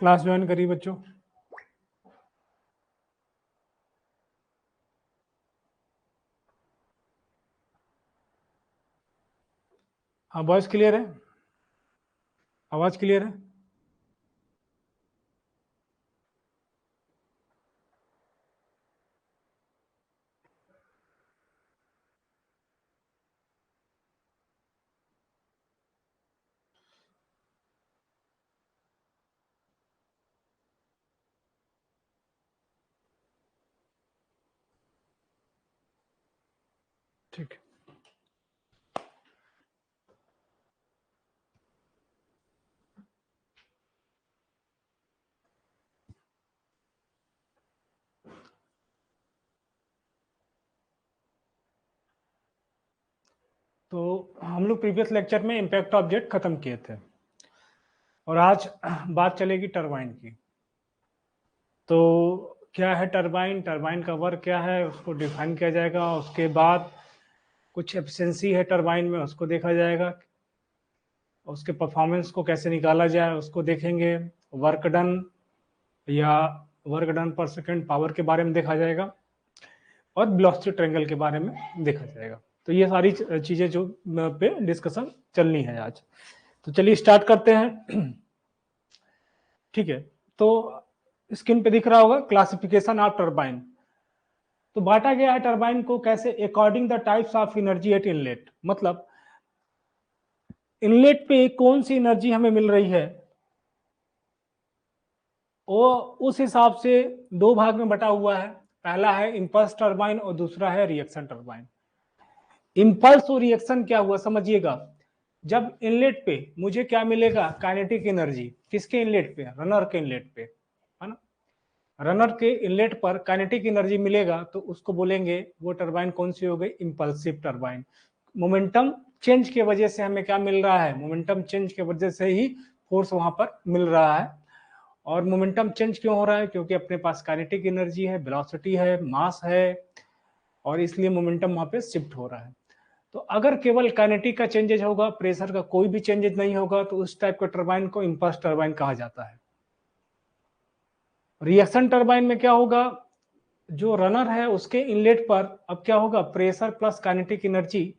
Class join करिए बच्चों। हाँ, वॉइस क्लियर है, आवाज क्लियर है। ठीक है, तो हम लोग प्रीवियस लेक्चर में इम्पैक्ट ऑब्जेक्ट खत्म किए थे और आज बात चलेगी टरबाइन की। तो क्या है टरबाइन, टरबाइन का वर्क क्या है उसको डिफाइन किया जाएगा। उसके बाद कुछ एफिशिएंसी है टरबाइन में, उसको देखा जाएगा। उसके परफॉर्मेंस को कैसे निकाला जाए उसको देखेंगे। वर्क डन या work done per second power के बारे में देखा जाएगा और वेलोसिटी ट्रायंगल के बारे में देखा जाएगा। तो ये सारी चीजें जो पे डिस्कशन चलनी है आज। तो चलिए स्टार्ट करते हैं। ठीक है, तो स्क्रीन पे दिख रहा होगा क्लासिफिकेशन ऑफ टरबाइन। तो बांटा गया है टरबाइन को कैसे, according the types of energy at inlet. मतलब इनलेट पे कौन सी एनर्जी हमें मिल रही है वो उस हिसाब से दो भाग में बटा हुआ है। पहला है इंपल्स टरबाइन और दूसरा है रिएक्शन टरबाइन। इंपल्स और रिएक्शन क्या हुआ समझिएगा। जब इनलेट पे मुझे क्या मिलेगा, काइनेटिक एनर्जी। किसके इनलेट पे, रनर के इनलेट पे, है ना। रनर के इनलेट पर काइनेटिक एनर्जी मिलेगा तो उसको बोलेंगे वो टरबाइन कौन सी हो गई, इंपल्सिव टरबाइन। मोमेंटम चेंज की वजह से हमें क्या मिल रहा है, मोमेंटम चेंज की वजह से ही फोर्स वहां पर मिल रहा है। और मोमेंटम चेंज क्यों हो रहा है, क्योंकि अपने पास काइनेटिक एनर्जी है, वेलोसिटी है, मास है, और इसलिए मोमेंटम वहां पे शिफ्ट हो रहा है। तो अगर केवल काइनेटिक का चेंजेज होगा, प्रेशर का कोई भी चेंजेज नहीं होगा, तो उस टाइप का टरबाइन को इंपल्स टरबाइन कहा जाता है। रिएक्शन टरबाइन में क्या होगा, जो रनर है उसके इनलेट पर अब क्या होगा, प्रेशर प्लस काइनेटिक एनर्जी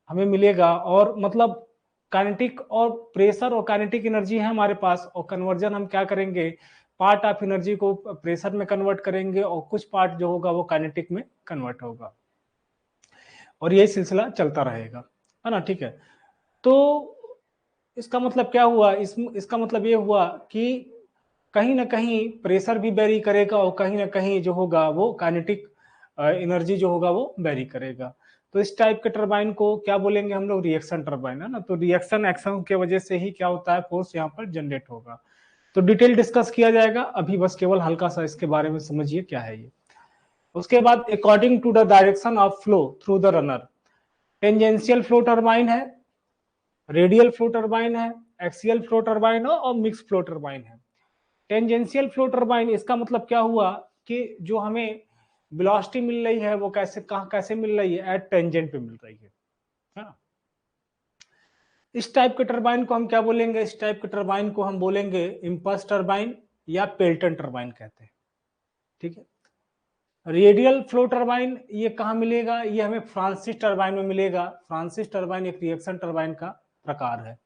हमें मिलेगा। और मतलब काइनेटिक और प्रेशर और काइनेटिक एनर्जी है हमारे पास, और कन्वर्जन हम क्या करेंगे, पार्ट ऑफ एनर्जी को प्रेशर में कन्वर्ट करेंगे और कुछ पार्ट जो होगा वो काइनेटिक में कन्वर्ट होगा, और यही सिलसिला चलता रहेगा, है ना। ठीक है, तो इसका मतलब क्या हुआ, इसका मतलब ये हुआ कि कहीं ना कहीं प्रेशर भी वेरी करेगा और कहीं ना कहीं जो होगा वो काइनेटिक एनर्जी जो होगा वो वेरी करेगा। तो इस टाइप के टरबाइन को क्या बोलेंगे हम लोग, रिएक्शन टरबाइन, है ना। तो रिएक्शन एक्शन की वजह से ही क्या होता है, फोर्स यहाँ पर जनरेट होगा। तो डिटेल डिस्कस किया जाएगा, अभी बस केवल हल्का सा इसके बारे में समझिए क्या है ये। उसके बाद according to the direction of flow through the runner, tangential flow turbine है, रेडियल फ्लो टरबाइन है, एक्सियल फ्लो टरबाइन है और मिक्स फ्लो टरबाइन है। टेंजेंशियल फ्लो टरबाइन इसका मतलब क्या हुआ कि जो हमें वेलोसिटी मिल रही है वो कैसे कहां कैसे मिल रही है, एट टेंजेंट पे मिल रही है ना। इस टाइप के टरबाइन को हम क्या बोलेंगे, इस टाइप के टरबाइन को हम बोलेंगे इंपल्स टरबाइन या पेल्टन टरबाइन कहते हैं। ठीक है, रेडियल फ्लो टरबाइन ये कहां मिलेगा, ये हमें फ्रांसिस टरबाइन में मिलेगा। फ्रांसिस टरबाइन एक रिएक्शन टरबाइन का प्रकार है।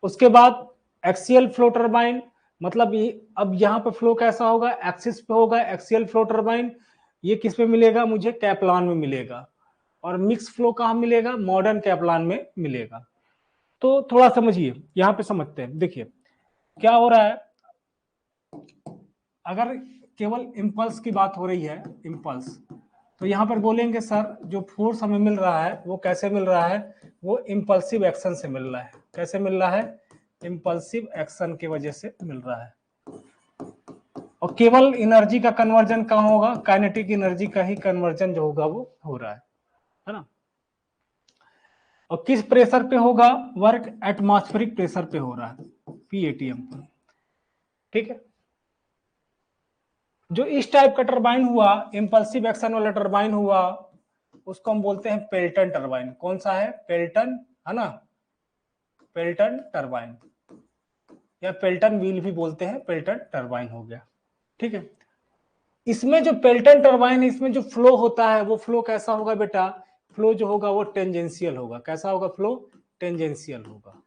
उसके बाद एक्सियल फ्लो टरबाइन, मतलब ये अब यहाँ पे फ्लो कैसा होगा, एक्सिस पे होगा एक्सियल फ्लो टरबाइन। ये किस पे मिलेगा, मुझे कैप्लान में मिलेगा। और मिक्स फ्लो कहाँ मिलेगा, मॉडर्न कैप्लान में मिलेगा। तो थोड़ा समझिए, यहाँ पे समझते हैं। देखिए क्या हो रहा है, अगर केवल इम्पल्स की बात हो रही है, इम्पल्स, तो यहाँ पर बोलेंगे सर जो फोर्स हमें मिल रहा है वो कैसे मिल रहा है, वो इम्पल्सिव एक्शन से मिल रहा है। कैसे मिल रहा है, इम्पल्सिव एक्शन की वजह से मिल रहा है। और केवल एनर्जी का कन्वर्जन कहाँ होगा, काइनेटिक एनर्जी का ही कन्वर्जन जो होगा वो हो रहा है ना। और किस प्रेशर पे होगा, वर्क एटमॉस्फेरिक प्रेशर पे हो रहा है, पीएटीएम पर। ठीक है, जो इस टाइप का टरबाइन हुआ, इंपल्सिव एक्शन वाला टरबाइन हुआ, उसको हम बोलते हैं पेल्टन टरबाइन। कौन सा है, पेल्टन, है ना, पेल्टन टरबाइन। या पेल्टन व्हील भी बोलते हैं, पेल्टन टरबाइन हो गया। ठीक है, इसमें जो पेल्टन टरबाइन है, इसमें जो फ्लो होता है वो फ्लो कैसा होगा बेटा, फ्लो जो होगा वो टेंजेंशियल होगा। कैसा होगा फ्लो, टेंजेंशियल होगा,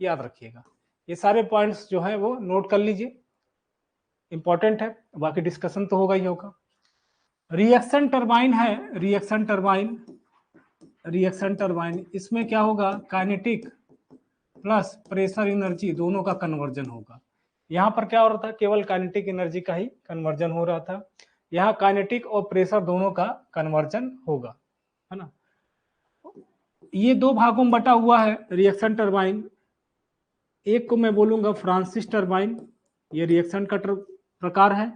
याद रखिएगा। ये सारे पॉइंट्स जो है वो नोट कर लीजिए, इंपॉर्टेंट है, बाकी डिस्कशन तो होगा ही होगा। रिएक्शन टरबाइन है, रिएक्शन टरबाइन, रिएक्शन टरबाइन, इसमें क्या होगा, काइनेटिक प्लस प्रेशर एनर्जी दोनों का कन्वर्जन होगा। यहाँ पर क्या हो रहा था, केवल काइनेटिक एनर्जी का ही कन्वर्जन हो रहा था, यहाँ काइनेटिक और प्रेशर दोनों का कन्वर्जन होगा, है ना। ये दो भागों में बटा हुआ है रिएक्शन टरबाइन। एक को मैं बोलूंगा फ्रांसिस टरबाइन, ये रिएक्शन का प्रकार है,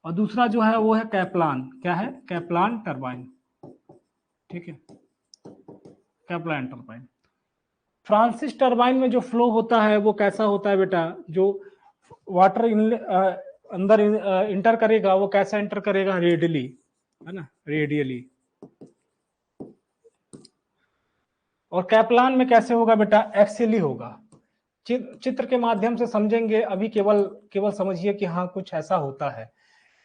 और दूसरा जो है वो है कैप्लान। क्या है, कैप्लान टरबाइन। ठीक है, कैप्लान टरबाइन। फ्रांसिस टरबाइन में जो फ्लो होता है वो कैसा होता है बेटा, जो वाटर अंदर इंटर करेगा वो कैसा इंटर करेगा, रेडियली, है ना, रेडियली। और कैप्लान में कैसे होगा बेटा, एक्सियली होगा। चित्र के माध्यम से समझेंगे, अभी केवल समझिए कि हाँ कुछ ऐसा होता है,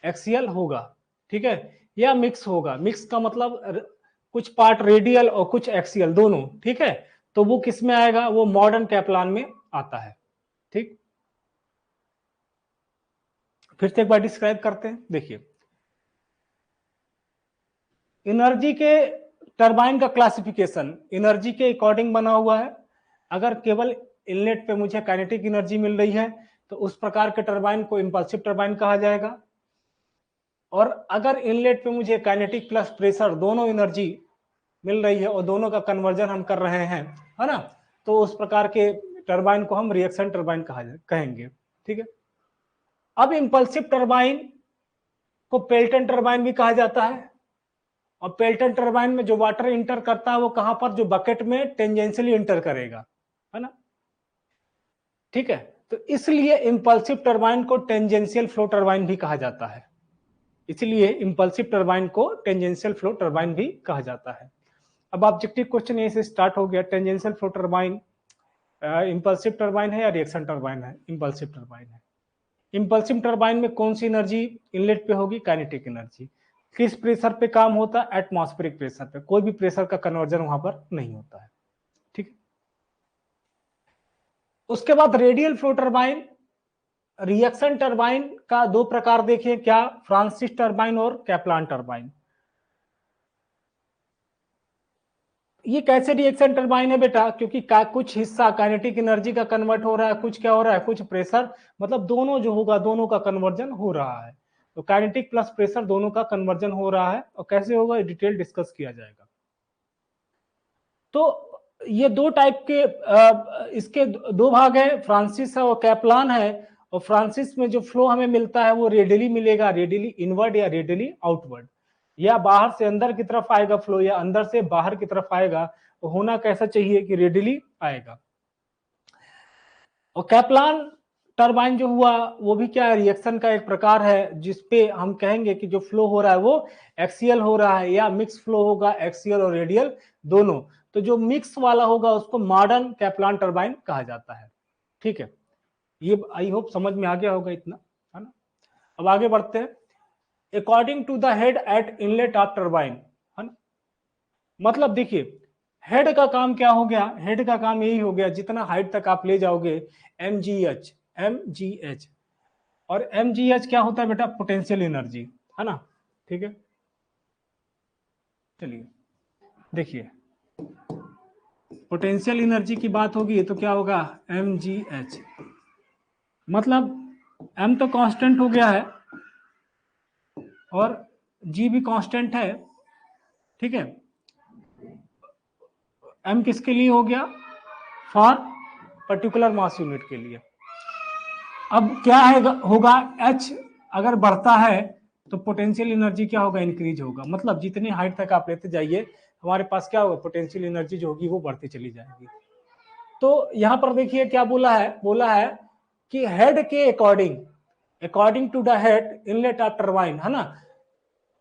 एक्सियल होगा। ठीक है, या मिक्स होगा, मिक्स का मतलब कुछ पार्ट रेडियल और कुछ एक्सियल दोनों। ठीक है, तो वो किस में आएगा, वो मॉडर्न कैप्लान में आता है। ठीक, फिर से एक बार डिस्क्राइब करते हैं, देखिए एनर्जी के टरबाइन का क्लासिफिकेशन एनर्जी के अकॉर्डिंग बना हुआ है। अगर केवल इनलेट पे मुझे काइनेटिक एनर्जी मिल रही है तो उस प्रकार के टरबाइन को इंपल्सिव टरबाइन कहा जाएगा, और अगर इनलेट पे मुझे काइनेटिक प्लस प्रेशर दोनों एनर्जी मिल रही है और दोनों का कन्वर्जन हम कर रहे हैं, है ना, तो उस प्रकार के टरबाइन को हम रिएक्शन टरबाइन कहेंगे। ठीक है, अब इंपल्सिव टरबाइन को पेल्टन टरबाइन भी कहा जाता है, और पेल्टन टरबाइन में जो वाटर इंटर करता है वो कहां पर, जो बकेट में टेंजेंशियली इंटर करेगा, है ना। ठीक है, तो इसलिए इंपल्सिव टरबाइन को टेंजेंशियल फ्लो टरबाइन भी कहा जाता है, इसलिए इंपल्सिव टरबाइन को टेंजेंशियल फ्लो टरबाइन भी कहा जाता है। अब ऑब्जेक्टिव क्वेश्चन यहीं से स्टार्ट हो गया, tangential flow turbine impulsive turbine है या रिएक्शन टरबाइन है, इंपल्सिव टरबाइन है। इंपल्सिव टरबाइन में कौन सी एनर्जी इनलेट पे होगी, काइनेटिक एनर्जी। किस प्रेशर पे काम होता है, एटमॉस्फेरिक प्रेशर पे, कोई भी प्रेशर का कन्वर्जन वहां पर नहीं होता है। ठीक है, उसके बाद radial flow turbine, reaction turbine का दो प्रकार देखिए, क्या, फ्रांसिस टरबाइन और कैप्लान टरबाइन। ये कैसे रिएक्शन टरबाइन है बेटा, क्योंकि कुछ हिस्सा काइनेटिक एनर्जी का कन्वर्ट हो रहा है, कुछ क्या हो रहा है, कुछ प्रेशर, मतलब दोनों जो होगा दोनों का कन्वर्जन हो रहा है, तो काइनेटिक प्लस प्रेशर दोनों का कन्वर्जन हो रहा है, और कैसे होगा डिटेल डिस्कस किया जाएगा। तो ये दो टाइप के इसके दो भाग है, फ्रांसिस है और कैप्लान है। और फ्रांसिस में जो फ्लो हमें मिलता है वो रेडियली मिलेगा, रेडियली इनवर्ड या रेडियली आउटवर्ड, या बाहर से अंदर की तरफ आएगा फ्लो या अंदर से बाहर की तरफ आएगा, तो होना कैसा चाहिए कि रेडियली आएगा। और कैप्लान टरबाइन जो हुआ वो भी क्या है, रिएक्शन का एक प्रकार है, जिसपे हम कहेंगे कि जो फ्लो हो रहा है वो एक्सियल हो रहा है, या मिक्स फ्लो होगा, एक्सियल और रेडियल दोनों। तो जो मिक्स वाला होगा उसको मॉडर्न कैप्लान टरबाइन कहा जाता है। ठीक है, ये आई होप समझ में आ गया होगा इतना, है ना। अब आगे बढ़ते हैं। According to the head at inlet of turbine, है ना, मतलब देखिए हेड का काम क्या हो गया, हेड का काम यही हो गया, जितना हाइट तक आप ले जाओगे mgh, mgh, और mgh क्या होता है बेटा, पोटेंशियल एनर्जी, है ना। ठीक है, चलिए देखिए पोटेंशियल एनर्जी की बात होगी तो क्या होगा, mgh, मतलब m तो कांस्टेंट हो गया है और g भी कांस्टेंट है। ठीक है, m किसके लिए हो गया, फॉर पर्टिकुलर मास यूनिट के लिए। अब क्या है होगा, h अगर बढ़ता है तो पोटेंशियल एनर्जी क्या होगा, इंक्रीज होगा, मतलब जितनी हाइट तक आप लेते जाइए हमारे पास क्या होगा, पोटेंशियल एनर्जी जो होगी वो बढ़ती चली जाएगी। तो यहां पर देखिए क्या बोला है कि हेड के according to the head inlet of turbine, है ना।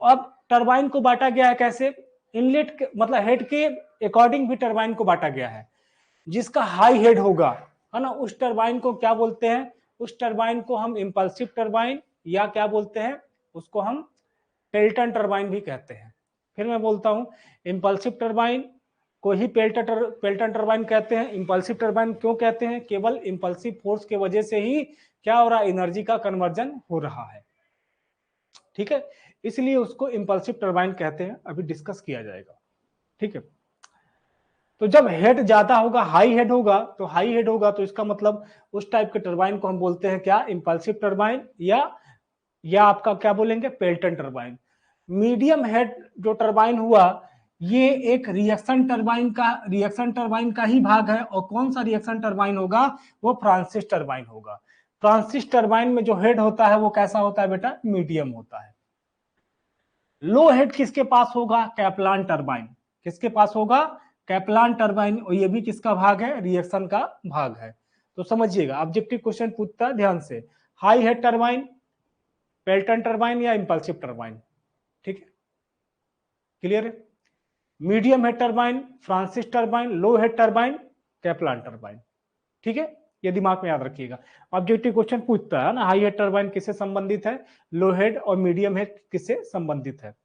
अब टरबाइन को बांटा गया है कैसे, इनलेट मतलब हेड के अकॉर्डिंग भी टरबाइन को बांटा गया है। जिसका हाई हेड होगा है ना, उस टरबाइन को क्या बोलते हैं, उस टरबाइन को हम इंपल्सिव टरबाइन या क्या बोलते हैं, उसको हम पेल्टन टरबाइन भी कहते हैं। फिर मैं बोलता हूं, इंपल्सिव टरबाइन को ही पेल्टन टरबाइन कहते हैं। इंपल्सिव टरबाइन क्यों कहते हैं, केवल इंपल्सिव फोर्स के वजह से ही क्या हो रहा है, एनर्जी का कन्वर्जन हो रहा है, ठीक है, इसलिए उसको इंपल्सिव टरबाइन कहते हैं, अभी डिस्कस किया जाएगा, ठीक है। तो जब हेड ज्यादा होगा, हाई हेड होगा, तो हाई हेड होगा तो इसका मतलब उस टाइप के टरबाइन को हम बोलते हैं क्या, इंपल्सिव टरबाइन या आपका क्या बोलेंगे, पेल्टन टरबाइन। मीडियम हेड जो टरबाइन हुआ, ये एक रिएक्शन टरबाइन का ही भाग है। और कौन सा रिएक्शन टरबाइन होगा, वो फ्रांसिस टरबाइन होगा। फ्रांसिस टरबाइन में जो हेड होता है वो कैसा होता है बेटा, मीडियम होता है। लो हेड किसके पास होगा, कैप्लान टरबाइन। किसके पास होगा, कैप्लान टरबाइन। और ये भी किसका भाग है, रिएक्शन का भाग है। तो समझिएगा, ऑब्जेक्टिव क्वेश्चन पूछता है, ध्यान से, high head turbine Pelton turbine या इंपल्सिव टरबाइन, ठीक है, क्लियर है। Medium head turbine Francis turbine, low head turbine Kaplan turbine, ठीक है, ये दिमाग में याद रखिएगा। ऑब्जेक्टिव क्वेश्चन पूछता है ना, हाई हेड टरबाइन किससे संबंधित है, लो हेड और मीडियम हेड किससे संबंधित है।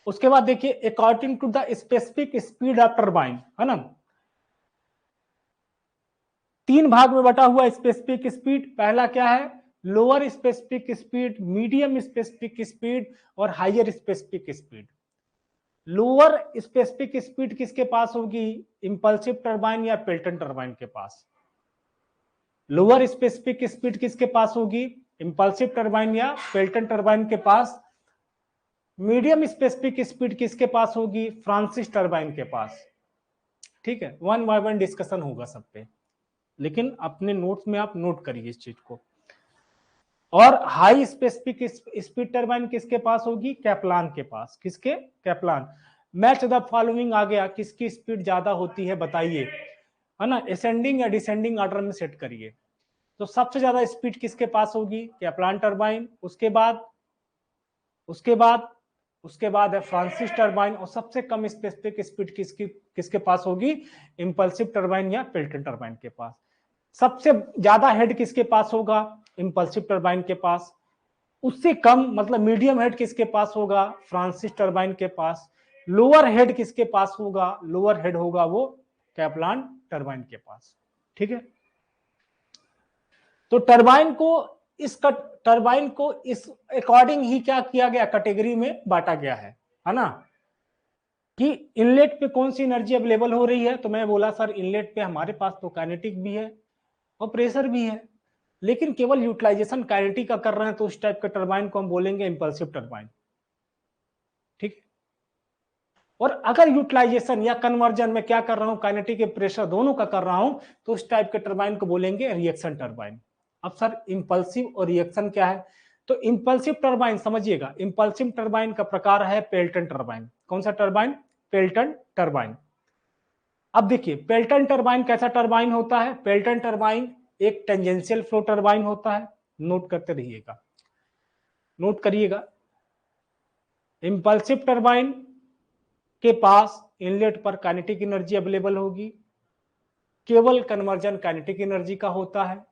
उसके बाद देखिए, according to the specific speed of turbine, है ना, तीन भाग में बटा हुआ स्पेसिफिक स्पीड। पहला क्या है, lower specific speed, medium specific speed और higher specific speed. Lower specific speed किसके पास होगी, इंपल्सिव टरबाइन या पेल्टन टरबाइन के पास। लोअर स्पेसिफिक स्पीड किसके पास होगी, इंपल्सिव टरबाइन या पेल्टन टरबाइन के पास। मीडियम स्पेसिफिक स्पीड किसके पास होगी, फ्रांसिस टरबाइन के पास, ठीक है। वन बाय वन डिस्कशन होगा सब पे, लेकिन अपने नोट्स में आप नोट करिए इस चीज को। और हाई स्पेसिफिक स्पीड टरबाइन किसके पास होगी, कैप्लान के पास। किसके, कैप्लान। मैच द फॉलोइंग आ गया, किसकी स्पीड ज्यादा होती है बताइए, है ना, असेंडिंग या डिसेंडिंग ऑर्डर में सेट करिए। तो सबसे ज्यादा स्पीड किसके पास होगी, कैप्लान टरबाइन। उसके बाद है फ्रांसिस टरबाइन। और सबसे कम स्पेसिफिक स्पीड किसके पास होगी, इंपल्सिव टरबाइन या पेल्टन टरबाइन के पास। सबसे ज्यादा हेड किसके पास होगा, इंपल्सिव टरबाइन के पास। उससे कम मतलब मीडियम हेड किसके पास होगा, फ्रांसिस टरबाइन के पास। लोअर हेड किसके पास होगा, लोअर हेड होगा वो कैप्लान टरबाइन के पास, ठीक है। तो टरबाइन को इस अकॉर्डिंग ही क्या किया गया, कैटेगरी में बांटा गया है ना, कि इनलेट पे कौन सी एनर्जी अवेलेबल हो रही है। तो मैं बोला सर इनलेट पे हमारे पास तो काइनेटिक भी है और प्रेशर भी है, लेकिन केवल यूटिलाइजेशन काइनेटिक का कर रहे हैं, तो उस टाइप के टरबाइन को हम बोलेंगे इंपल्सिव टरबाइन, ठीक। और अगर यूटिलाइजेशन या कन्वर्जन में क्या कर रहा हूं, काइनेटिक के प्रेशर दोनों का कर रहा हूं, तो उस टाइप के टरबाइन को बोलेंगे रिएक्शन टरबाइन। अब सर इंपल्सिव और रिएक्शन क्या है, तो इंपल्सिव टरबाइन समझिएगा, इंपल्सिव टरबाइन का प्रकार है पेल्टन टरबाइन। कौन सा टरबाइन, पेल्टन टरबाइन। अब देखिए पेल्टन टरबाइन कैसा टरबाइन होता है, पेल्टन टरबाइन एक टेंजेंशियल फ्लो टरबाइन होता है। नोट करते रहिएगा, नोट करिएगा। इंपल्सिव टरबाइन के पास इनलेट पर काइनेटिक एनर्जी अवेलेबल होगी, केवल कन्वर्जन काइनेटिक एनर्जी का होता है।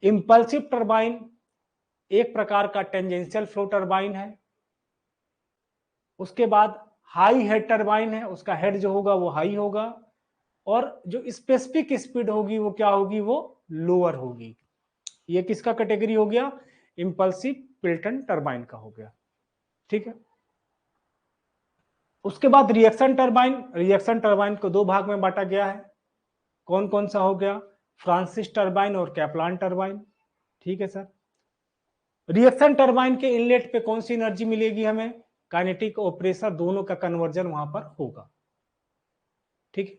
इंपल्सिव टरबाइन एक प्रकार का टेंजेंशियल फ्लो टरबाइन है। उसके बाद हाई हेड टरबाइन है, उसका हेड जो होगा वो हाई होगा, और जो स्पेसिफिक स्पीड होगी वो क्या होगी, वो लोअर होगी। ये किसका कैटेगरी हो गया, इंपल्सिव पेल्टन टरबाइन का हो गया, ठीक है। उसके बाद रिएक्शन टरबाइन को दो भाग में बांटा गया है। कौन कौन सा हो गया, फ्रांसिस टरबाइन और कैप्लान टरबाइन, ठीक है सर। रिएक्शन टरबाइन के इनलेट पे कौन सी एनर्जी मिलेगी हमें, काइनेटिक और प्रेशर दोनों का कन्वर्जन वहां पर होगा, ठीक है।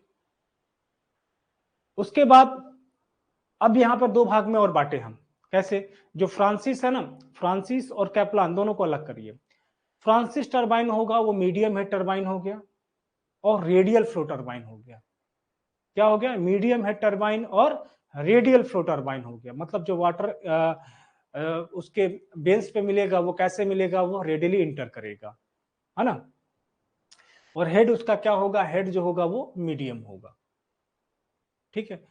उसके बाद अब यहां पर दो भाग में और बांटे हम, कैसे, जो फ्रांसिस है ना, फ्रांसिस और कैप्लान दोनों को अलग करिए। फ्रांसिस टरबाइन होगा वो मीडियम हेड टरबाइन हो गया और रेडियल फ्लो टरबाइन हो गया। क्या हो गया, मीडियम हेड टरबाइन और रेडियल फ्लो टरबाइन हो गया। मतलब जो वाटर उसके बेंच पे मिलेगा वो कैसे मिलेगा, वो रेडियली इंटर करेगा, है ना। और हेड उसका क्या होगा, हेड जो होगा वो मीडियम होगा, ठीक है।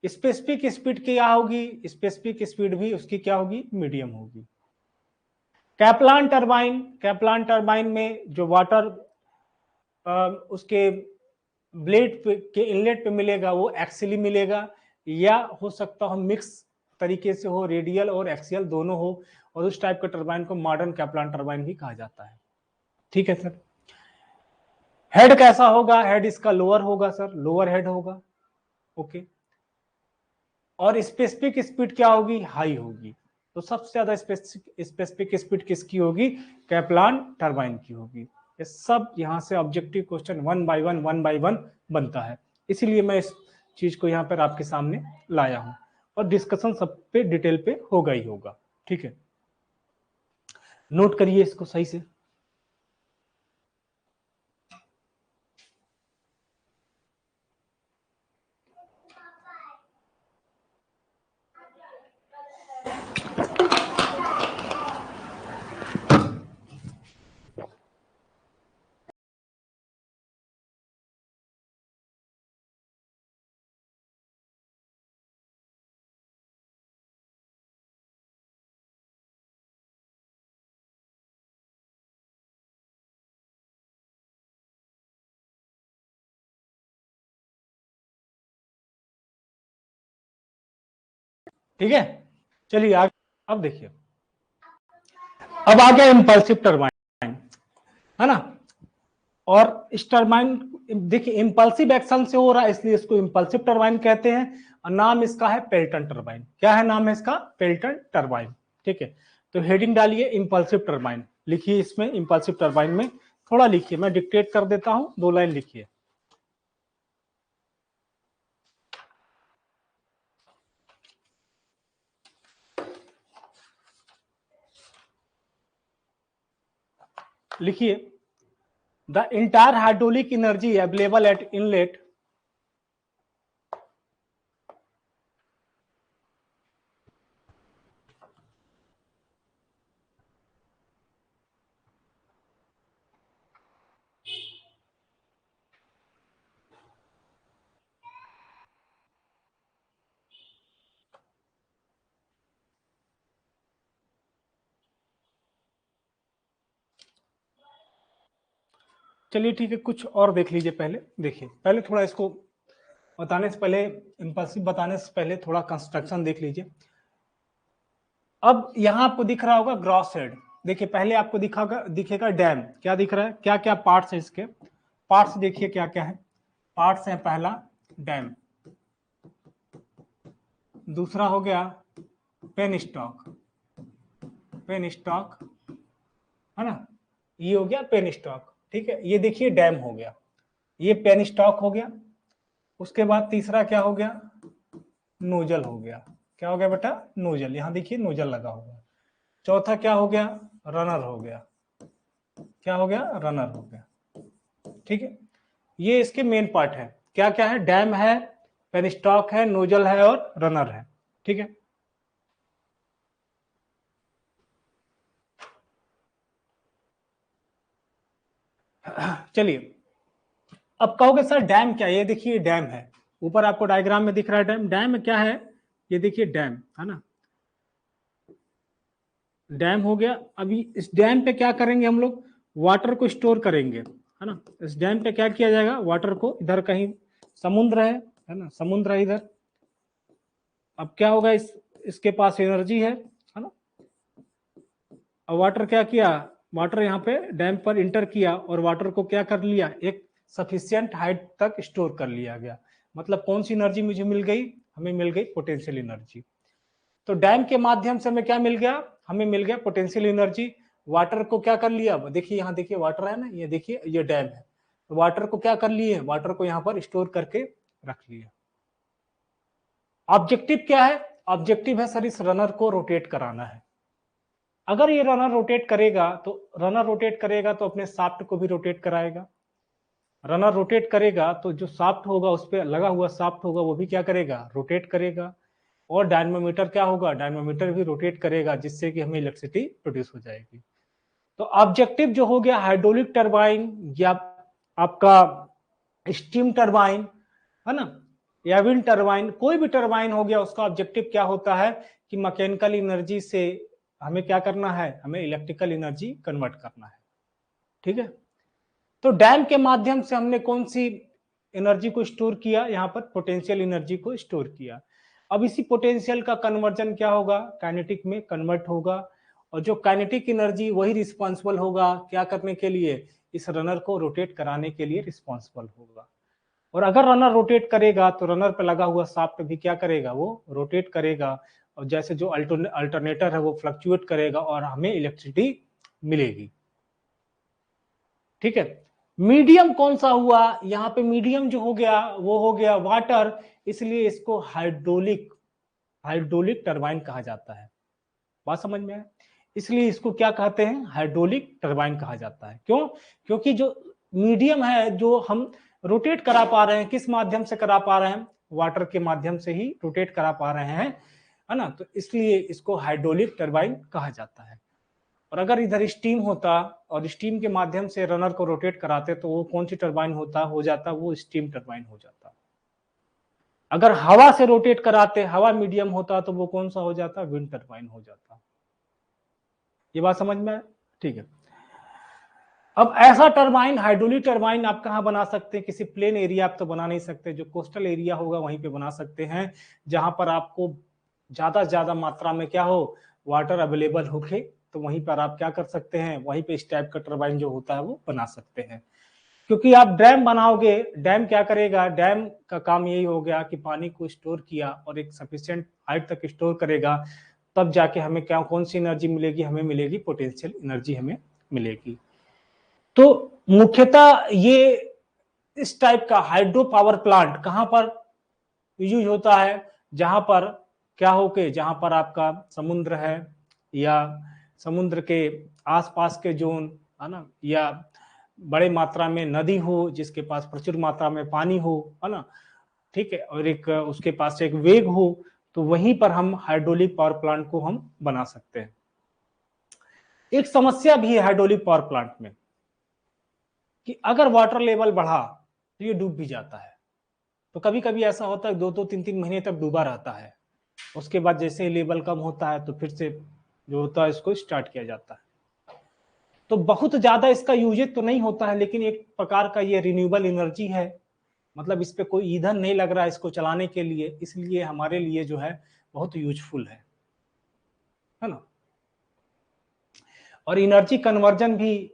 स्पेसिफिक स्पीड क्या होगी, स्पेसिफिक स्पीड भी उसकी क्या होगी, मीडियम होगी। कैप्लान टरबाइन, कैप्लान टरबाइन में जो वाटर उसके ब्लेड के इनलेट पे मिलेगा वो एक्सियली मिलेगा, या हो सकता हो मिक्स तरीके से हो, रेडियल और एक्सियल दोनों हो, और उस टाइप का टरबाइन को मॉडर्न कैप्लान टरबाइन भी कहा जाता है। ठीक है सर। हेड कैसा होगा, हेड इसका लोअर होगा सर, लोअर हेड होगा। ओके। और स्पेसिफिक स्पीड क्या होगी, हाई होगी। तो सबसे ज्यादा स्पेसिफिक स्पीड किसकी होगी, कैप्लान टरबाइन की होगी। ये सब यहां से objective question one by one बनता है, इसीलिए मैं इस चीज को यहां पर आपके सामने लाया हूं, और डिस्कशन सब पे डिटेल पे होगा ही होगा। ठीक है, नोट करिए इसको सही से। ठीक है, चलिए आगे। अब देखिए, अब आ गया इंपल्सिव टरबाइन, है ना। और इस टरबाइन, देखिए इंपल्सिव एक्शन से हो रहा है इसलिए इसको इंपल्सिव टरबाइन कहते हैं, और नाम इसका है पेल्टन टरबाइन। क्या है नाम है इसका, पेल्टन टरबाइन। ठीक है, तो हेडिंग डालिए इंपल्सिव टरबाइन, लिखिए इसमें इंपल्सिव टरबाइन में, थोड़ा लिखिए, मैं डिक्टेट कर देता हूं, 2 लाइन लिखिए। लिखिए, the entire hydraulic energy available at inlet चलिए ठीक है, कुछ और देख लीजिए पहले। देखिए पहले थोड़ा इसको बताने से पहले, इंपल्सिव बताने से पहले थोड़ा कंस्ट्रक्शन देख लीजिए। अब यहां आपको दिख रहा होगा ग्रॉस हेड। देखिए पहले आपको दिखेगा डैम, क्या दिख रहा है, क्या क्या पार्ट्स है इसके, पार्ट्स देखिए क्या क्या है। पार्ट्स है, पहला डैम, दूसरा हो गया पेन स्टॉक, पेन स्टॉक, है ना, ये हो गया पेन स्टॉक। ठीक है, ये देखिए डैम हो गया, ये पेन स्टॉक हो गया। उसके बाद तीसरा क्या हो गया, नोजल हो गया। क्या हो गया बेटा, नोजल, यहां देखिए नोजल लगा हुआ है। चौथा क्या हो गया, रनर हो गया। क्या हो गया, रनर हो गया। ठीक है, ये इसके मेन पार्ट है। क्या क्या है, डैम है, पेन स्टॉक है, नोजल है और रनर है। ठीक है, चलिए अब कहोगे सर डैम क्या है, ये देखिए डैम है, ऊपर आपको डायग्राम में दिख रहा है डैम। डैम क्या है, ये देखिए डैम, है ना, डैम हो गया। अभी इस डैम पे क्या करेंगे हम लोग, वाटर को स्टोर करेंगे, है ना। इस डैम पे क्या किया जाएगा, वाटर को, इधर कहीं समुद्र है ना, समुद्र है इधर। अब क्या होगा, इसके पास एनर्जी है ना। अब वाटर क्या किया, वाटर यहाँ पे डैम पर इंटर किया और वाटर को क्या कर लिया, एक सफिशियंट हाइट तक स्टोर कर लिया गया। मतलब कौन सी एनर्जी मुझे मिल गई, हमें मिल गई पोटेंशियल एनर्जी। तो डैम के माध्यम से हमें क्या मिल गया, हमें मिल गया पोटेंशियल एनर्जी। वाटर को क्या कर लिया, देखिए यहाँ देखिए वाटर है ना, ये देखिए ये डैम है। तो वाटर को क्या कर लिए, वाटर को यहाँ पर स्टोर करके रख लिया। ऑब्जेक्टिव क्या है, ऑब्जेक्टिव है सर इस रनर को रोटेट कराना है। अगर ये रनर रोटेट करेगा तो, रनर रोटेट करेगा तो अपने साफ्ट को भी रोटेट कराएगा। रनर रोटेट करेगा तो जो साफ्ट होगा, उस पर लगा हुआ साफ्ट होगा, वो भी क्या करेगा, रोटेट करेगा। और डायनामोमीटर क्या होगा, डायनामोमीटर भी रोटेट करेगा, जिससे कि हमें इलेक्ट्रिसिटी प्रोड्यूस हो जाएगी। तो ऑब्जेक्टिव जो हो गया हाइड्रोलिक टरबाइन या आपका स्टीम टरबाइन, है ना, या विंड टरबाइन, कोई भी टरबाइन हो गया, उसका ऑब्जेक्टिव क्या होता है कि मैकेनिकल एनर्जी से हमें क्या करना है, हमें इलेक्ट्रिकल एनर्जी कन्वर्ट करना है। ठीक है, तो डैम के माध्यम से हमने कौन सी एनर्जी को स्टोर किया, यहाँ पर पोटेंशियल एनर्जी को स्टोर किया। अब इसी पोटेंशियल का कन्वर्जन क्या होगा, काइनेटिक में कन्वर्ट होगा, और जो काइनेटिक एनर्जी वही रिस्पॉन्सिबल होगा क्या करने के लिए, इस रनर को रोटेट कराने के लिए रिस्पॉन्सिबल होगा। और अगर रनर रोटेट करेगा तो रनर पे लगा हुआ शाफ्ट भी क्या करेगा, वो रोटेट करेगा, और जैसे जो अल्टरनेटर है वो फ्लक्चुएट करेगा और हमें इलेक्ट्रिसिटी मिलेगी। ठीक है, मीडियम कौन सा हुआ, यहाँ पे मीडियम जो हो गया वो हो गया वाटर, इसलिए इसको हाइड्रोलिक टरबाइन कहा जाता है। बात समझ में है, इसलिए इसको क्या कहते हैं, हाइड्रोलिक टरबाइन कहा जाता है। क्यों, क्योंकि जो मीडियम है जो हम रोटेट करा पा रहे हैं, किस माध्यम से करा पा रहे हैं, वाटर के माध्यम से ही रोटेट करा पा रहे हैं, है ना, तो इसलिए इसको हाइड्रोलिक टरबाइन कहा जाता है। और अगर इधर स्टीम होता और स्टीम के माध्यम से रनर को रोटेट कराते तो वो कौन सी टरबाइन हो जाता, वो स्टीम टरबाइन हो जाता। अगर हवा से रोटेट कराते, हवा मीडियम होता तो वो कौन सा हो जाता, विंड टरबाइन हो जाता। ये बात समझ में है, ठीक है। अब ऐसा टरबाइन, हाइड्रोलिक टरबाइन आप कहाँ बना सकते हैं, किसी प्लेन एरिया आप तो बना नहीं सकते, जो कोस्टल एरिया होगा वहीं पे बना सकते हैं, जहां पर आपको ज्यादा से ज्यादा मात्रा में क्या हो, वाटर अवेलेबल होके, तो वहीं पर आप क्या कर सकते हैं, वहीं पे इस टाइप का टरबाइन जो होता है वो बना सकते हैं। क्योंकि आप डैम बनाओगे, डैम क्या करेगा, डैम का काम यही हो गया कि पानी को स्टोर किया और एक सफिशिएंट हाइट तक स्टोर करेगा, तब जाके हमें क्या, कौन सी एनर्जी मिलेगी, हमें मिलेगी पोटेंशियल एनर्जी हमें मिलेगी। तो मुख्यतः ये इस टाइप का हाइड्रो पावर प्लांट कहां पर यूज होता है, जहां पर क्या हो के, जहां पर आपका समुद्र है या समुद्र के आसपास के जोन है ना, या बड़े मात्रा में नदी हो जिसके पास प्रचुर मात्रा में पानी हो, है ना, ठीक है, और एक उसके पास एक वेग हो, तो वहीं पर हम हाइड्रोलिक पावर प्लांट को हम बना सकते हैं। एक समस्या भी है हाइड्रोलिक पावर प्लांट में कि अगर वाटर लेवल बढ़ा तो ये डूब भी जाता है। तो कभी कभी ऐसा होता है 2-3 महीने तक डूबा रहता है, उसके बाद जैसे ही लेवल कम होता है तो फिर से जो होता है इसको स्टार्ट किया जाता है। तो बहुत ज्यादा इसका यूजेज तो नहीं होता है, लेकिन एक प्रकार का ये रिन्यूएबल एनर्जी है, मतलब इस पे कोई ईंधन नहीं लग रहा है इसको चलाने के लिए, इसलिए हमारे लिए जो है बहुत यूजफुल है ना। और एनर्जी कन्वर्जन भी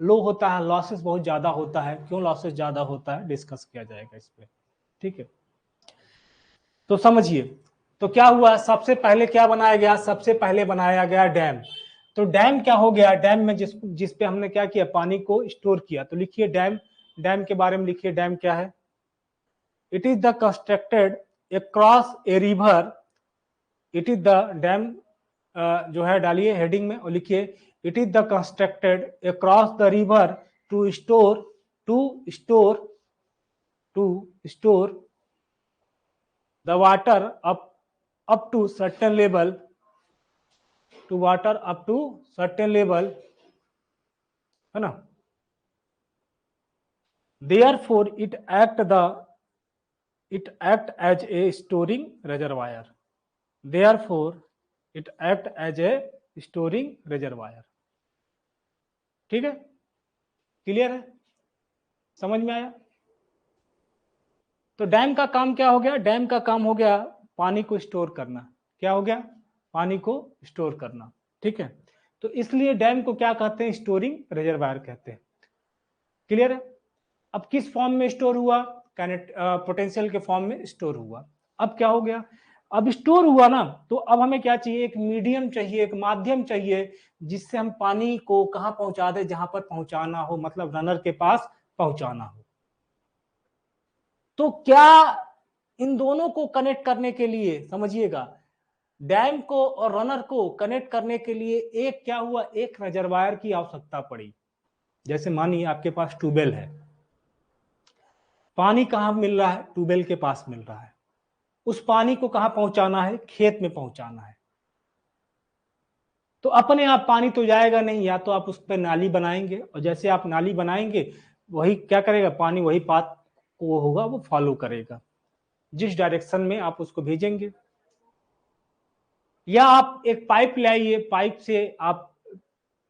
लो होता है, लॉसेस बहुत ज्यादा होता है। क्यों लॉसेस ज्यादा होता है, डिस्कस किया जाएगा इस पे, ठीक है। तो समझिए, तो क्या हुआ, सबसे पहले क्या बनाया गया, सबसे पहले बनाया गया डैम। तो डैम क्या हो गया, डैम में जिस पे हमने क्या किया, पानी को स्टोर किया। तो लिखिए डैम, डैम के बारे में लिखिए, डैम क्या है, it is the constructed across a river, it is the dam, जो है डालिए हेडिंग में और लिखिए, it is the constructed across the river to store to store the water up to certain level, to water up to certain level, है ना। therefore it act as a storing reservoir, therefore it act as a storing reservoir। ठीक है, clear है, समझ में आया। तो dam का काम क्या हो गया, डैम का काम हो गया पानी को स्टोर करना। क्या हो गया, पानी को स्टोर करना, ठीक है। तो इसलिए डैम को क्या कहते हैं, स्टोरिंग रिजर्वायर कहते हैं। क्लियर है। अब किस फॉर्म में स्टोर हुआ, पोटेंशियल के फॉर्म में स्टोर हुआ। अब क्या हो गया, अब स्टोर हुआ ना, तो अब हमें क्या चाहिए, एक मीडियम चाहिए, एक माध्यम चाहिए, जिससे हम पानी को कहां पहुंचा दे, जहां पर पहुंचाना हो, मतलब रनर के पास पहुंचाना हो। तो क्या इन दोनों को कनेक्ट करने के लिए, समझिएगा, डैम को और रनर को कनेक्ट करने के लिए एक क्या हुआ, एक रिजर्वायर की आवश्यकता पड़ी। जैसे मानिए आपके पास ट्यूबवेल है, पानी कहां मिल रहा है, ट्यूबवेल के पास मिल रहा है, उस पानी को कहां पहुंचाना है, खेत में पहुंचाना है। तो अपने आप पानी तो जाएगा नहीं, या तो आप उस पर नाली बनाएंगे, और जैसे आप नाली बनाएंगे वही क्या करेगा, पानी वही पाथ को होगा वो फॉलो करेगा। जिस डायरेक्शन में आप उसको भेजेंगे। या आप एक पाइप लाइए, पाइप से आप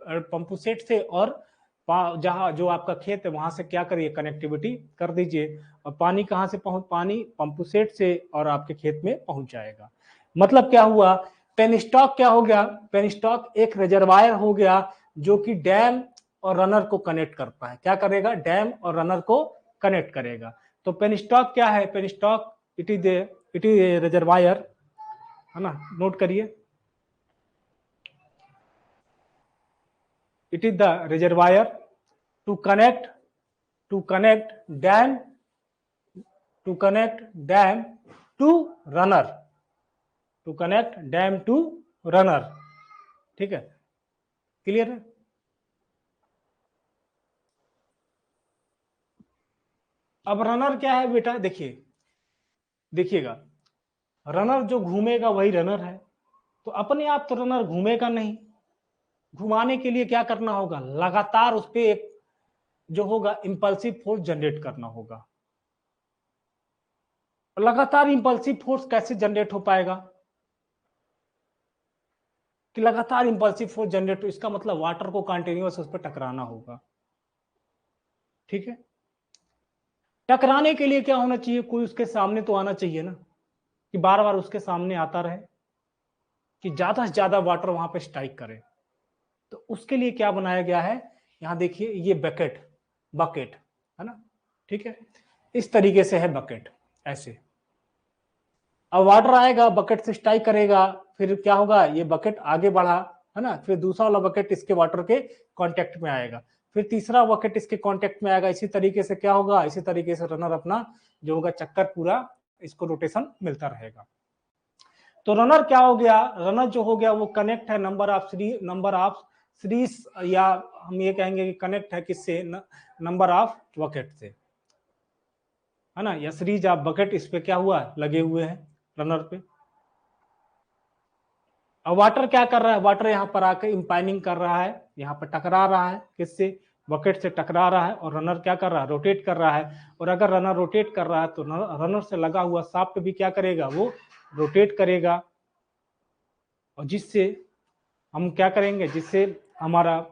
पंप सेट से और जहां जो आपका खेत है वहां से क्या करिए, कनेक्टिविटी कर दीजिए, और पानी कहां से पानी पंप सेट से और आपके खेत में पहुंच जाएगा। मतलब क्या हुआ, पेनस्टॉक क्या हो गया, पेनस्टॉक एक रिजर्वायर हो गया जो कि डैम और रनर को कनेक्ट करता है। क्या करेगा, डैम और रनर को कनेक्ट करेगा। तो पेनस्टॉक क्या है, पेनस्टॉक इट इज रिजर्वायर, है ना, नोट करिए, it is the reservoir to connect dam to runner, to connect dam to runner। ठीक है, क्लियर है। अब रनर क्या है बेटा, देखिएगा, रनर जो घूमेगा वही रनर है। तो अपने आप तो रनर घूमेगा नहीं, घुमाने के लिए क्या करना होगा, लगातार उस पर एक जो होगा इंपल्सिव फोर्स जनरेट करना होगा। लगातार इंपल्सिव फोर्स कैसे जनरेट हो पाएगा, कि लगातार इंपल्सिव फोर्स जनरेट, इसका मतलब वाटर को कंटिन्यूअस उस पर टकराना होगा। ठीक है, टकराने के लिए क्या होना चाहिए, कोई उसके सामने तो आना चाहिए ना, कि बार बार उसके सामने आता रहे, कि ज्यादा से ज्यादा वाटर वहां पे स्ट्राइक करे। तो उसके लिए क्या बनाया गया है, यहां देखिए ये बकेट है ना, ठीक है, इस तरीके से है बकेट, ऐसे। अब वाटर आएगा, बकेट से स्ट्राइक करेगा, फिर क्या होगा, ये बकेट आगे बढ़ा, है ना, फिर दूसरा वाला बकेट इसके वाटर के कांटेक्ट में आएगा, फिर तीसरा बकेट इसके कांटेक्ट में आएगा। इसी तरीके से क्या होगा, इसी तरीके से रनर अपना जो होगा चक्कर पूरा इसको रोटेशन मिलता रहेगा। तो रनर क्या हो गया, रनर जो हो गया वो कनेक्ट है नंबर ऑफ सीरीज, या हम ये कहेंगे कि कनेक्ट है किससे, नंबर ऑफ बकेट से, है ना, या सीरीज ऑफ बकेट इस पे क्या हुआ, लगे हुए हैं रनर पे। अब वाटर क्या कर रहा है, वाटर यहाँ पर आकर इंपाइनिंग कर रहा है, यहाँ पर टकरा रहा है किससे, बकेट से टकरा रहा है, और रनर क्या कर रहा है, रोटेट कर रहा है। और अगर रनर रोटेट कर रहा है तो रनर से लगा हुआ शाफ्ट भी क्या करेगा, वो रोटेट करेगा, और जिससे हम क्या करेंगे, जिससे हमारा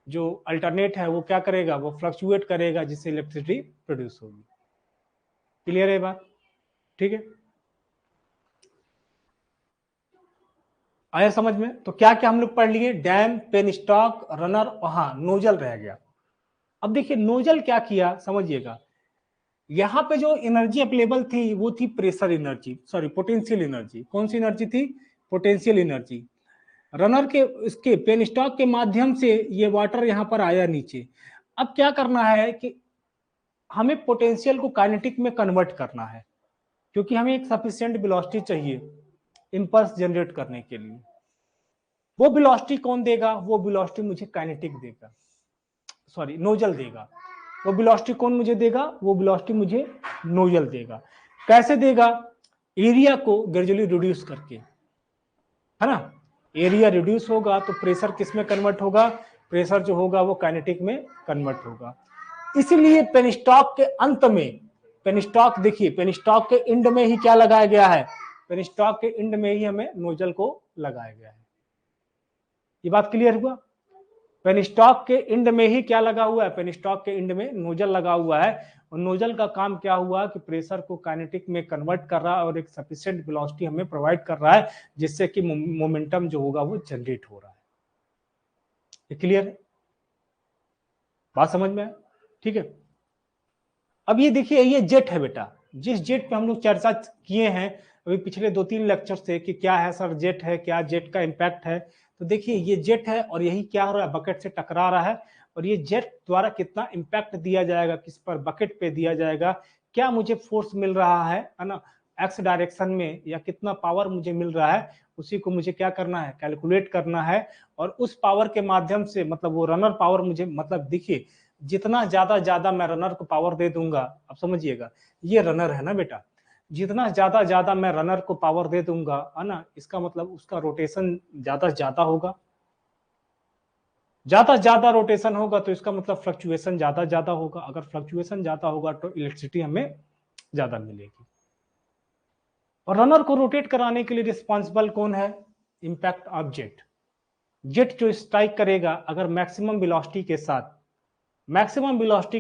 जो अल्टरनेट है वो क्या करेगा, वो फ्लक्चुएट करेगा, जिससे इलेक्ट्रिसिटी प्रोड्यूस होगी। क्लियर है बात, ठीक है, आया समझ में। तो क्या क्या हम लोग पढ़ लिए, डैम, पेनस्टॉक, रनर, और हाँ नोजल रह गया। अब देखिए नोजल क्या किया, समझिएगा, यहां पे जो एनर्जी अवेलेबल थी वो थी pressure energy, sorry potential energy. कौन सी एनर्जी थी, पोटेंशियल एनर्जी। रनर के इसके पेनस्टॉक के माध्यम से ये वाटर यहां पर आया नीचे। अब क्या करना है कि हमें पोटेंशियल को काइनेटिक में कन्वर्ट करना है, क्योंकि हमें एक सफिशिएंट वेलोसिटी चाहिए इंपल्स जनरेट करने के लिए। वो वेलोसिटी कौन देगा, वो वेलोसिटी मुझे काइनेटिक देगा, सॉरी नोजल देगा। वो वेलोसिटी कौन मुझे देगा, वो वेलोसिटी मुझे नोजल देगा। कैसे देगा, एरिया को ग्रेजुअली रिड्यूस करके, है ना, एरिया रिड्यूस होगा तो प्रेशर किस में कन्वर्ट होगा, प्रेशर जो होगा वो काइनेटिक में कन्वर्ट होगा। इसीलिए पेनस्टॉक के अंत में, पेनस्टॉक देखिए, पेनस्टॉक के एंड में ही क्या लगाया गया है, पेनस्टॉक के एंड में ही हमें नोजल को लगाया गया है। ये बात क्लियर हुआ, पेनस्टॉक के एंड में ही क्या लगा हुआ है, पेनस्टॉक के एंड में नोजल लगा हुआ है। और नोजल का काम क्या हुआ कि प्रेशर को काइनेटिक में कन्वर्ट कर रहा है और एक सफिशिएंट वेलोसिटी हमें प्रोवाइड कर रहा है, जिससे कि मोमेंटम जो होगा वो जनरेट हो रहा है। ये क्लियर है, बात समझ में, ठीक है। अब ये देखिए, ये जेट है बेटा, जिस जेट पे हम लोग चर्चा किए हैं अभी पिछले 2-3 लेक्चर से कि क्या है सर जेट है, क्या जेट का इंपैक्ट है। तो देखिए ये जेट है और यही क्या हो रहा है, बकेट से टकरा रहा है। और ये जेट द्वारा कितना इंपैक्ट दिया जाएगा, किस पर, बकेट पे दिया जाएगा, क्या मुझे फोर्स मिल रहा है ना, एक्स डायरेक्शन में, या कितना पावर मुझे मिल रहा है, उसी को मुझे क्या करना है, कैलकुलेट करना है। और उस पावर के माध्यम से, मतलब वो रनर पावर मुझे, मतलब देखिए जितना ज्यादा मैं रनर को पावर दे दूंगा, अब समझिएगा, ये रनर है ना बेटा, जितना ज्यादा मैं रनर को पावर दे दूंगा, है ना, इसका मतलब उसका रोटेशन ज्यादा से ज्यादा होगा। ज्यादा रोटेशन होगा तो इसका मतलब फ्लक्चुएशन ज्यादा होगा। अगर फ्लक्चुएशन ज्यादा होगा तो इलेक्ट्रिसिटी हमें ज्यादा मिलेगी। और रनर को रोटेट कराने के लिए रिस्पॉन्सिबल कौन है? Impact of jet. जेट जो स्ट्राइक करेगा अगर मैक्सिमम वेलोसिटी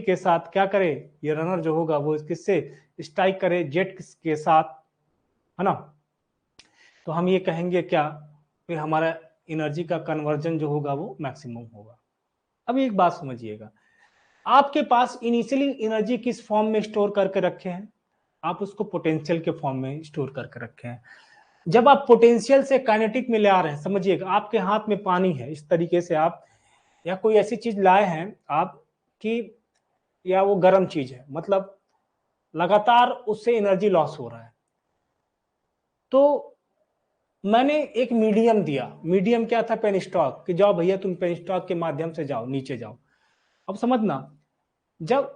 के साथ क्या करे, ये रनर जो होगा वो किससे स्ट्राइक करे? जेट के साथ, है ना। तो हम ये कहेंगे क्या, फिर हमारा एनर्जी का कन्वर्जन जो होगा वो मैक्सिमम होगा। अब एक बात समझिएगा, आपके पास इनिशियली एनर्जी किस फॉर्म में स्टोर करके रखे हैं? आप उसको पोटेंशियल के फॉर्म में स्टोर करके रखे हैं। जब आप पोटेंशियल से काइनेटिक में ले आ रहे हैं, समझिएगा आपके हाथ में पानी है, इस तरीके से आप या कोई ऐसी चीज लाए हैं आप कि, या वो गर्म चीज है, मतलब लगातार उससे एनर्जी लॉस हो रहा है। तो मैंने एक मीडियम दिया, मीडियम क्या था? पेनस्टॉक, कि जाओ भैया तुम पेनस्टॉक के माध्यम से जाओ, नीचे जाओ। अब समझना, जब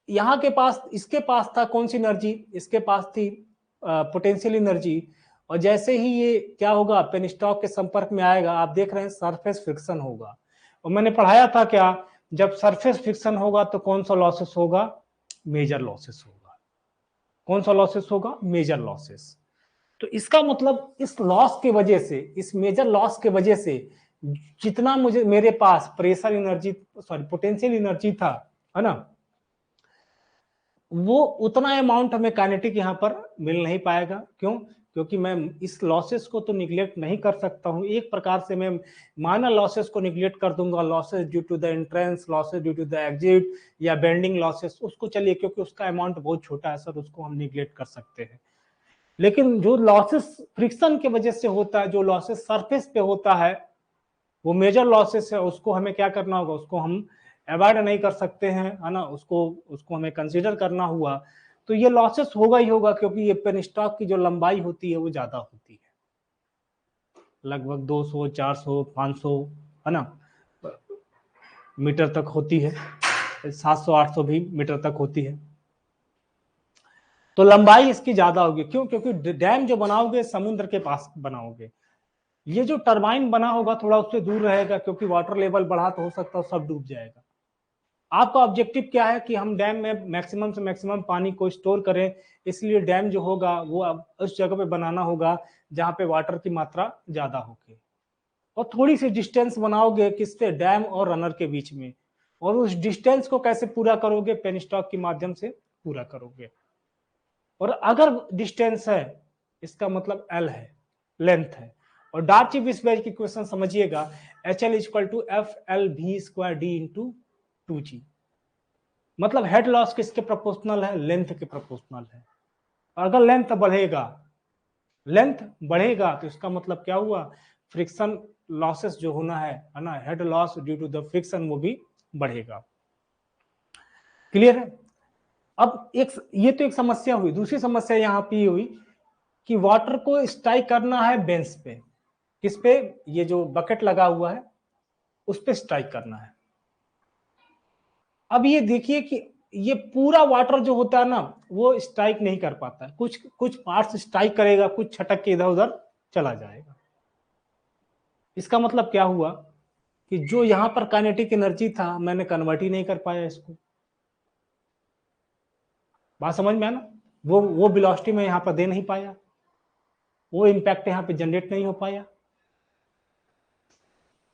यहाँ के पास, इसके पास था कौन सी एनर्जी? इसके पास थी पोटेंशियल एनर्जी। और जैसे ही ये क्या होगा, पेनस्टॉक के संपर्क में आएगा, आप देख रहे हैं सरफेस फ्रिक्शन होगा। और मैंने पढ़ाया था क्या, जब सरफेस फ्रिक्शन होगा तो कौन सा लॉसेस होगा? मेजर लॉसेस होगा। कौन सा लॉसेस होगा? Major losses. तो इसका मतलब इस लॉस के वजह से, इस मेजर लॉस के वजह से जितना मुझे मेरे पास pressure energy, sorry potential energy था, है ना, वो उतना अमाउंट हमें काइनेटिक यहाँ पर मिल नहीं पाएगा। क्यों? क्योंकि मैं इस लॉसेस को तो निग्लेक्ट नहीं कर सकता हूँ। एक प्रकार से मैं माइनर लॉसेस को निग्लेक्ट कर दूंगा, losses due to the entrance, losses due to the exit या बेंडिंग लॉसेस, उसको चलिए, क्योंकि उसका अमाउंट बहुत छोटा है सर, उसको हम निग्लेक्ट कर सकते हैं। लेकिन जो लॉसेस फ्रिक्शन की वजह से होता है, जो लॉसेस सरफेस पे होता है, वो मेजर लॉसेस है, उसको हमें क्या करना होगा? उसको हम अवॉइड नहीं कर सकते हैं, है ना, उसको हमें कंसीडर करना हुआ। तो ये लॉसेस होगा ही होगा, क्योंकि ये पेनस्टॉक की जो लंबाई होती है वो ज्यादा होती है, लगभग 200, 400, 500, है ना, मीटर तक होती है, 700, 800 भी मीटर तक होती है। तो लंबाई इसकी ज्यादा होगी। क्यों? क्योंकि डैम जो बनाओगे समुद्र के पास बनाओगे। ये जो टरबाइन बना होगा थोड़ा उससे दूर रहेगा, क्योंकि वाटर लेवल बढ़ा तो हो सकता है सब डूब जाएगा। आपका ऑब्जेक्टिव क्या है? कि हम डैम में मैक्सिमम से मैक्सिमम पानी को स्टोर करें, इसलिए डैम जो होगा वो अब उस जगह पे बनाना होगा जहां पे वाटर की मात्रा ज्यादा होगी। और थोड़ी सी डिस्टेंस बनाओगे किससे? डैम और रनर के बीच में। और उस डिस्टेंस को कैसे पूरा करोगे? पेनस्टॉक के माध्यम से पूरा करोगे। और अगर डिस्टेंस है, इसका मतलब एल है, लेंथ है। और डार्ची-वीसबेरी की इक्वेशन समझिएगा, HL इक्वल टू FL_V²D/2G। मतलब हेड लॉस किसके प्रोपोर्शनल है? लेंथ के प्रोपोर्शनल है। और अगर लेंथ बढ़ेगा तो इसका मतलब क्या हुआ? फ्रिक्शन लॉसेस जो होना है ना, head loss due to the friction, वो भी बढ़ेगा। क्लियर है? अब ये तो एक समस्या हुई। दूसरी समस्या यहाँ पे हुई कि वाटर को स्ट्राइक करना है बेंच पे। किस पे? ये जो बकेट लगा हुआ है उस पे स्ट्राइक करना है। अब ये देखिए कि ये पूरा वाटर जो होता है ना वो स्ट्राइक नहीं कर पाता, कुछ कुछ पार्ट्स स्ट्राइक करेगा, कुछ छटक के इधर उधर चला जाएगा। इसका मतलब क्या हुआ कि जो यहां पर काइनेटिक एनर्जी था मैंने कन्वर्ट ही नहीं कर पाया इसको। बात समझ में आया ना? वो वेलोसिटी में यहां पर दे नहीं पाया, वो इंपैक्ट यहां पे जनरेट नहीं हो पाया,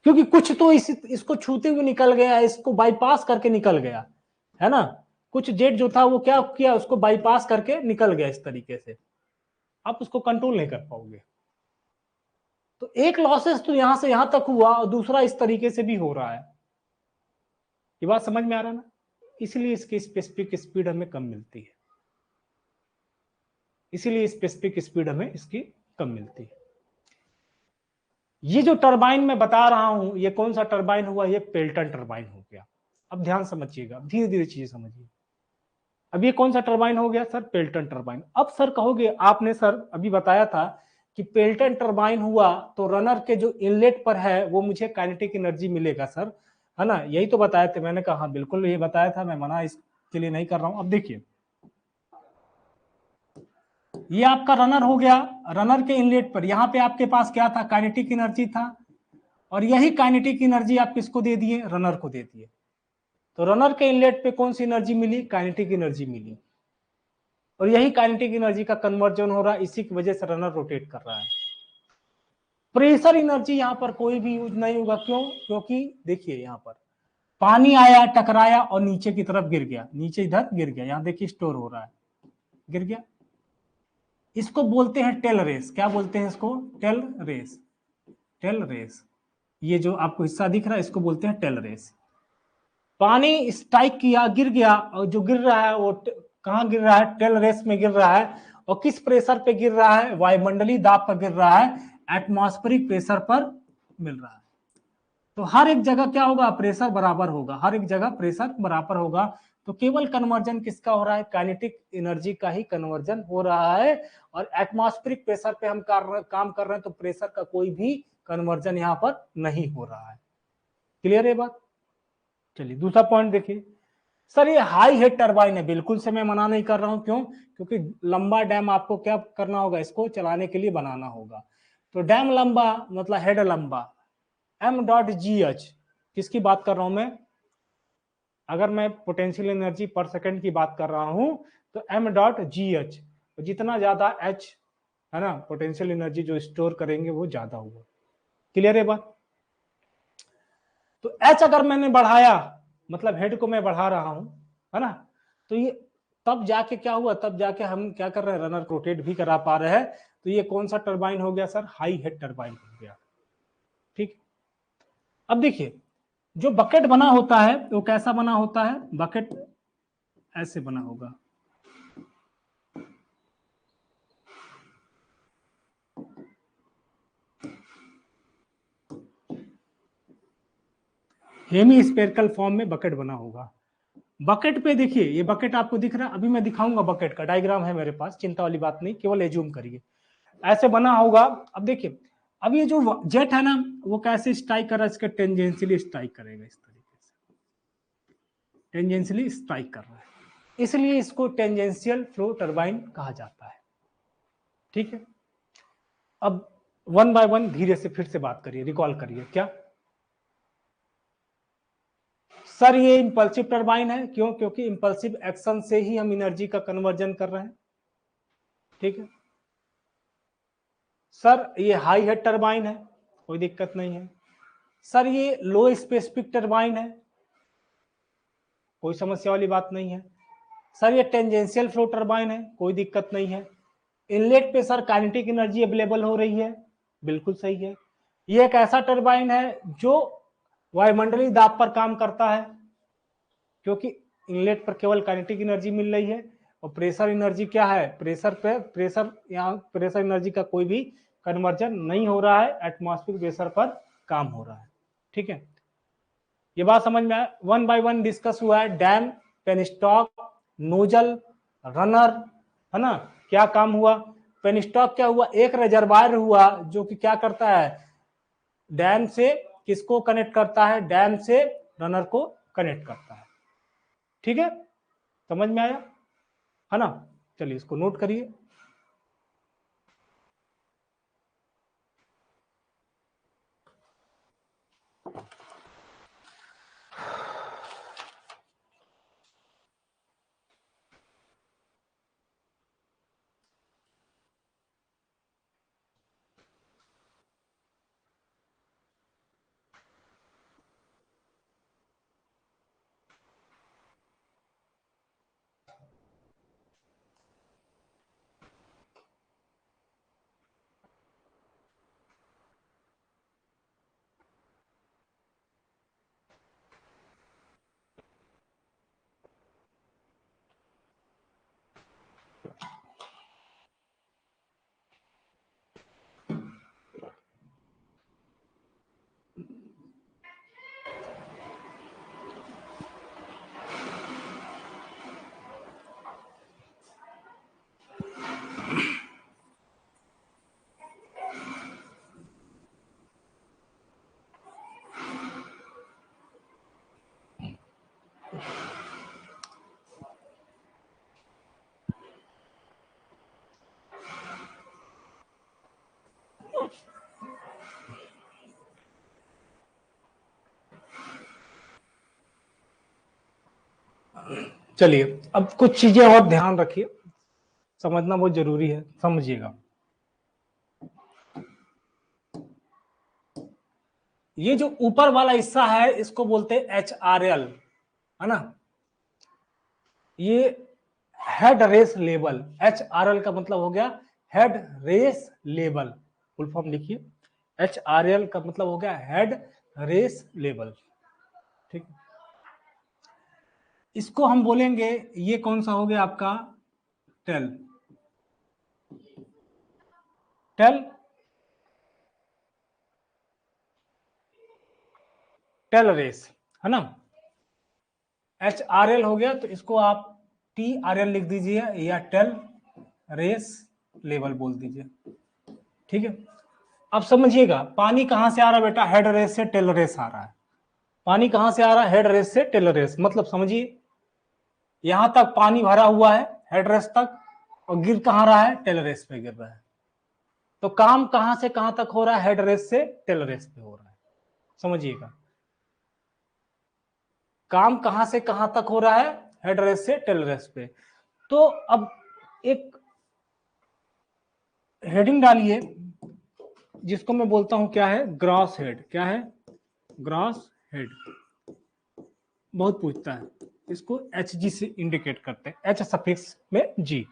क्योंकि कुछ तो इसको छूते हुए निकल गया, इसको बाईपास करके निकल गया, है ना। कुछ जेट जो था वो क्या किया, उसको बाईपास करके निकल गया इस तरीके से। आप उसको कंट्रोल नहीं कर पाओगे। तो एक लॉसेस तो यहां से यहां तक हुआ और दूसरा इस तरीके से भी हो रहा है। ये बात समझ में आ रहा है ना? इसलिए इसकी स्पेसिफिक स्पीड हमें कम मिलती है, इसीलिए स्पेसिफिक स्पीड हमें इसकी कम मिलती है। ये जो टरबाइन मैं बता रहा हूं, ये कौन सा टरबाइन हुआ? ये पेल्टन टरबाइन हो गया। अब ध्यान समझिएगा, धीरे धीरे चीजें समझिए। अब ये कौन सा टरबाइन हो गया? Sir Pelton turbine. अब सर कहोगे, आपने सर अभी बताया था कि पेल्टन टर्बाइन हुआ तो रनर के जो इनलेट पर है वो मुझे काइनेटिक एनर्जी मिलेगा सर, है ना, यही तो बताया थे। मैंने कहा हाँ बिल्कुल यही बताया था, मैं मना इसके लिए नहीं कर रहा हूं। अब देखिए, ये आपका रनर हो गया। रनर के इनलेट पर यहाँ पे आपके पास क्या था? काइनेटिक एनर्जी था। और यही काइनेटिक एनर्जी आप किसको दे दिए? रनर को दे दिए। तो रनर के इनलेट पे कौन सी एनर्जी मिली? काइनेटिक एनर्जी मिली। और यही काइनेटिक एनर्जी का कन्वर्जन हो रहा है, इसी की वजह से रनर रोटेट कर रहा है। प्रेशर एनर्जी यहां पर कोई भी यूज नहीं होगा, क्यों? क्योंकि देखिए यहां पर पानी आया, टकराया और नीचे की तरफ गिर गया, नीचे इधर गिर गया, यहां देखिए स्टोर हो रहा है, गिर गया। इसको बोलते हैं टेल रेस। क्या बोलते हैं इसको? Tell race. टेल रेस, ये जो आपको हिस्सा दिख रहा है इसको बोलते हैं टेल रेस। पानी स्ट्राइक किया, गिर गया, और जो गिर रहा है वो कहां गिर रहा है? टेल रेस में गिर रहा है। और किस प्रेशर पे गिर रहा है? वायुमंडलीय दाब पर गिर रहा है, एटमॉस्फेरिक प्रेशर पर मिल रहा है। तो हर एक जगह क्या होगा? प्रेशर बराबर होगा, हर एक जगह प्रेशर बराबर होगा। तो केवल कन्वर्जन किसका हो रहा है? काइनेटिक एनर्जी का ही कन्वर्जन हो रहा है। और एटमॉस्फेरिक प्रेशर पे हम काम कर रहे हैं, तो प्रेशर का कोई भी कन्वर्जन यहाँ पर नहीं हो रहा है। क्लियर है बात? चलिए दूसरा पॉइंट देखिए। सर ये हाई हेड टरबाइन है, बिल्कुल से मैं मना नहीं कर रहा हूं, क्यों? क्योंकि लंबा डैम आपको क्या करना होगा? इसको चलाने के लिए बनाना होगा। तो डैम लंबा मतलब हेड लंबा, m.gh, किसकी बात कर रहा हूं मैं? अगर मैं पोटेंशियल एनर्जी पर सेकंड की बात कर रहा हूं तो m.gh, जितना ज्यादा h है ना, पोटेंशियल एनर्जी जो स्टोर करेंगे वो ज्यादा होगा। क्लियर है बात? तो h अगर मैंने बढ़ाया, मतलब हेड को मैं बढ़ा रहा हूं, है ना, तो ये तब जाके क्या हुआ? तब जाके हम क्या कर रहे हैं? रनर रोटेट भी करा पा रहे हैं। तो ये कौन सा टरबाइन हो गया सर? हाई हेड टरबाइन हो गया। ठीक। अब देखिए जो बकेट बना होता है वो कैसा बना होता है? बकेट ऐसे बना होगा। हेमी स्पेरिकल फॉर्म में बकेट बना होगा। बकेट पे देखिए, ये बकेट आपको दिख रहा है, अभी मैं दिखाऊंगा, बकेट का डायग्राम है मेरे पास, चिंता वाली बात नहीं, केवल एज्यूम करिए ऐसे बना होगा। अब देखिए, अब ये जो जेट है ना, वो कैसे स्ट्राइक कर रहा है? इसके टेंजेंशियली स्ट्राइक करेगा, इस तरीके से टेंजेंशियली स्ट्राइक कर रहा है, इसलिए इसको टेंजेंशियल फ्लो टरबाइन कहा जाता है। ठीक है। अब वन बाय वन धीरे से फिर से बात करिए, रिकॉल करिए। क्या सर ये इंपल्सिव टरबाइन है? क्यों? क्योंकि इंपल्सिव एक्शन से ही हम एनर्जी का कन्वर्जन कर रहे हैं। ठीक है सर, ये हाई हेड टरबाइन है, कोई दिक्कत नहीं है। सर ये लो स्पेसिफिक टरबाइन है, कोई समस्या वाली बात नहीं है। सर ये टेंजेंशियल फ्लो टरबाइन है, कोई दिक्कत नहीं है। इनलेट पे सर काइनेटिक एनर्जी अवेलेबल हो रही है, बिल्कुल सही है। ये एक ऐसा टरबाइन है जो वायुमंडलीय दाब पर काम करता है, क्योंकि इनलेट पर केवल काइनेटिक एनर्जी मिल रही है, और प्रेशर एनर्जी क्या है? प्रेशर यहाँ प्रेशर एनर्जी का कोई भी कन्वर्जन नहीं हो रहा है, एटमॉस्फेरिक प्रेशर पर काम हो रहा है। ठीक है, ये बात समझ में आया? वन बाय वन डिस्कस हुआ है, डैम, पेनस्टॉक, नोजल, रनर, है ना। क्या काम हुआ? पेनस्टॉक क्या हुआ? एक रिजर्वायर हुआ जो कि क्या करता है? डैम से किसको कनेक्ट करता है? डैम से रनर को कनेक्ट करता है। ठीक है, समझ में आया है ना? चलिए इसको नोट करिए। चलिए अब कुछ चीजें और ध्यान रखिए। समझना बहुत जरूरी है, समझिएगा। ये जो ऊपर वाला हिस्सा है इसको बोलते हैं HRL, है ना। ये हेड रेस लेवल, HRL का मतलब हो गया head race level, full form लिखिए। HRL का मतलब हो गया हेड रेस लेवल, ठीक। इसको हम बोलेंगे, ये कौन सा हो गया आपका, टेल, टेल, टेल रेस, है ना। HRL हो गया, तो इसको आप TRL लिख दीजिए या टेल रेस लेवल बोल दीजिए, ठीक है। अब समझिएगा पानी कहां से आ रहा है बेटा, हेड रेस से टेल रेस आ रहा है। पानी कहां से आ रहा है, हेड रेस से टेल रेस, मतलब समझिए यहां तक पानी भरा हुआ है हेड रेस तक, और गिर कहां रहा है, टेल रेस पे गिर रहा है। तो काम कहां से कहां तक हो रहा है, हेड रेस से टेल रेस पे हो रहा है, समझिएगा। काम कहां से कहां तक हो रहा है, हेड रेस से टेल रेस पे। तो अब एक हेडिंग डालिए जिसको मैं बोलता हूं क्या है, ग्रॉस हेड। क्या है, ग्रॉस हेड। बहुत पूछता है, इसको HG से इंडिकेट करते हैं, H सफिक्स में G,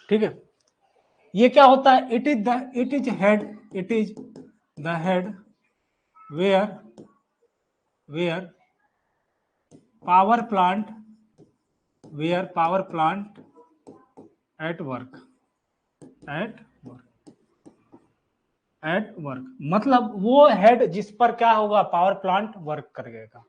ठीक है। ये क्या होता है, it is head, it is the head where power plant at work, मतलब वो हेड जिस पर क्या होगा, पावर प्लांट वर्क करेगा।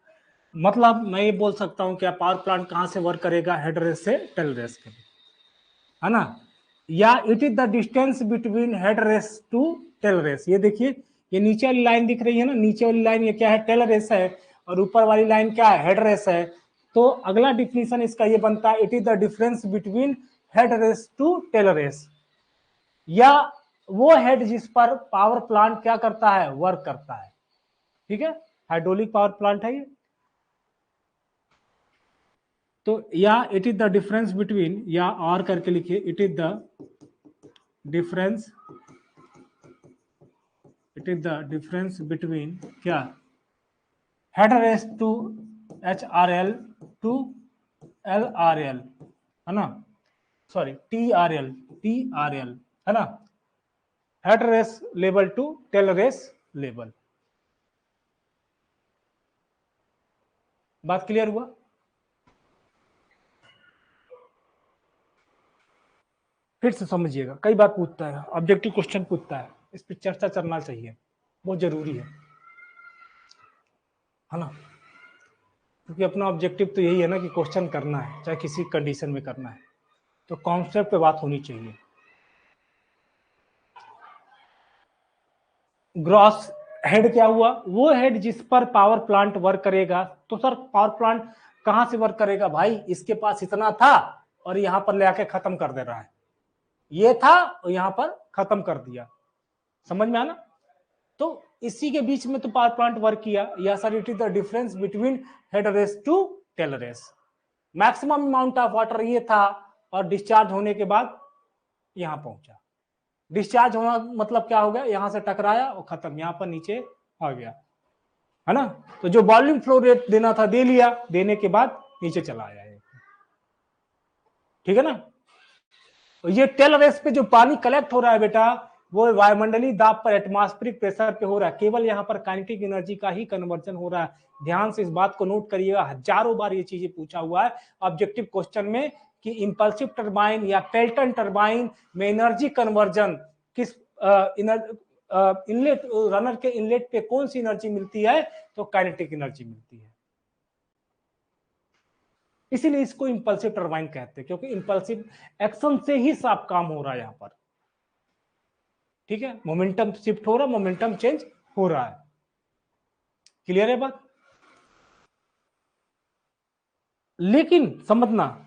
मतलब मैं ये बोल सकता हूं क्या, पावर प्लांट कहां से वर्क करेगा, हेड रेस से टेल रेस के, है ना। या it is the distance between head race to tail race. ये देखिए, ये नीचे वाली लाइन दिख रही है ना, नीचे वाली लाइन ये क्या है, टेल रेस है, और ऊपर वाली लाइन क्या है, हेड रेस है। तो अगला डिफिनीशन इसका ये बनता है, it is the difference between head race to tail race, या वो हेड जिस पर पावर प्लांट क्या करता है, वर्क करता है, ठीक है। हाइड्रोलिक पावर प्लांट है ये। तो yeah it is the difference between, या और करके लिखिए, it is the difference, it is the difference between क्या, head race to HRL to LRL, है ना, सॉरी TRL, है ना, head race level to tail race level. बात क्लियर हुआ। फिर से समझिएगा, कई बार पूछता है, ऑब्जेक्टिव क्वेश्चन पूछता है, इस पर चर्चा करना चाहिए, बहुत जरूरी है ना। क्योंकि अपना ऑब्जेक्टिव तो यही है ना कि क्वेश्चन करना है, चाहे किसी कंडीशन में करना है, तो कॉन्सेप्ट पे बात होनी चाहिए। ग्रॉस हेड क्या हुआ, वो हेड जिस पर पावर प्लांट वर्क करेगा। तो सर पावर प्लांट कहां से वर्क करेगा, भाई इसके पास इतना था और यहां पर ले आके खत्म कर दे रहा है, ये था और यहां पर खत्म कर दिया, समझ में आना। तो इसी के बीच में तो पावर प्लांट वर्क किया, या sir it is the difference between head race to tail race. Maximum amount of water ये था, और डिस्चार्ज होने के बाद यहां पहुंचा। डिस्चार्ज होना मतलब क्या हो गया, यहां से टकराया और खत्म, यहां पर नीचे आ गया, है ना। तो जो वॉल्यूम फ्लो रेट देना था दे लिया, देने के बाद नीचे चला आया, ठीक है ना। तो ये टेल रेस पे जो पानी कलेक्ट हो रहा है बेटा, वो वायुमंडलीय दाब पर, एटमॉस्फेरिक प्रेशर पे हो रहा है, केवल यहाँ पर काइनेटिक एनर्जी का ही कन्वर्जन हो रहा है। ध्यान से इस बात को नोट करिएगा, हजारों बार ये चीजें पूछा हुआ है ऑब्जेक्टिव क्वेश्चन में, कि इंपल्सिव टरबाइन या पेल्टन टरबाइन में एनर्जी कन्वर्जन किस इनलेट, रनर के इनलेट पे कौन सी एनर्जी मिलती है, तो काइनेटिक एनर्जी मिलती है। इसीलिए इसको इंपल्सिव टरबाइन कहते हैं, क्योंकि इंपल्सिव एक्शन से ही सब काम हो रहा है यहां पर, ठीक है। मोमेंटम शिफ्ट हो रहा है, मोमेंटम चेंज हो रहा है, क्लियर है बात। लेकिन समझना,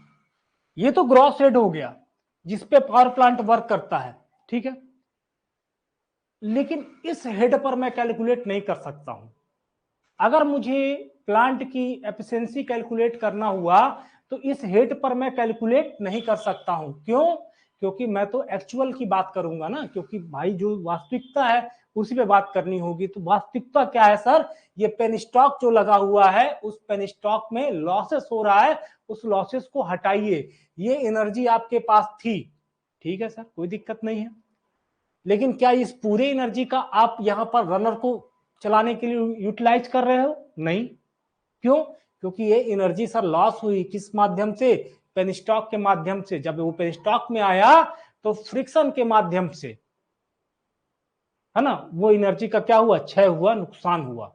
ये तो ग्रॉस हेड हो गया जिसपे पावर प्लांट वर्क करता है, ठीक है। लेकिन इस हेड पर मैं कैलकुलेट नहीं कर सकता हूं। अगर मुझे प्लांट की एफिशिएंसी कैलकुलेट करना हुआ तो इस हेड पर मैं कैलकुलेट नहीं कर सकता हूं। क्यों? क्योंकि मैं तो एक्चुअल की बात करूंगा ना, क्योंकि भाई जो वास्तविकता है उसी पे बात करनी होगी। तो वास्तविकता क्या है सर? ये पेन स्टॉक जो लगा हुआ है उस पेन स्टॉक में लॉसेस हो रहा है, उस लॉसेस को हटाइए। ये एनर्जी आपके पास थी, ठीक है सर, कोई दिक्कत नहीं है। लेकिन क्या इस पूरे एनर्जी का आप यहां पर रनर को चलाने के लिए यूटिलाइज कर रहे हो? नहीं। क्यों? क्योंकि ये एनर्जी सर लॉस हुई किस माध्यम से? पेन स्टॉक के माध्यम से। जब वो पेन स्टॉक में आया तो फ्रिक्शन के माध्यम से, है ना, वो एनर्जी का क्या हुआ? क्षय हुआ, नुकसान हुआ।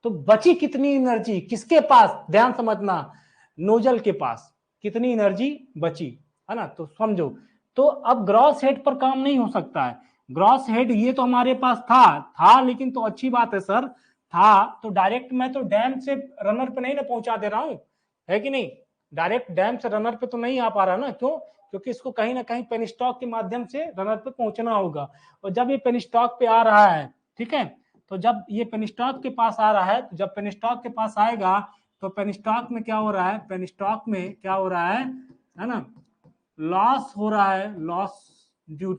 तो बची कितनी एनर्जी किसके पास? ध्यान समझना, नोजल के पास कितनी एनर्जी बची, है ना। तो समझो, तो अब ग्रॉस हेड पर काम नहीं हो सकता है। ग्रॉस हेड ये तो हमारे पास था लेकिन तो अच्छी बात है सर, था तो डायरेक्ट मैं तो डैम से रनर पे नहीं ना पहुंचा दे रहा हूं, है कि नहीं? डायरेक्ट डैम से रनर पे तो नहीं आ पा रहा ना। क्यों? क्योंकि इसको कहीं ना कहीं पेन स्टॉक के माध्यम से रनर पे पहुंचना होगा। और जब ये पेन स्टॉक पे आ रहा है, ठीक है, तो जब ये पेन स्टॉक के पास आ रहा है, तो जब पेन स्टॉक के पास आएगा तो पेन स्टॉक में क्या हो रहा है? पेन स्टॉक में क्या हो रहा है ना, लॉस हो रहा है, लॉस ड्यू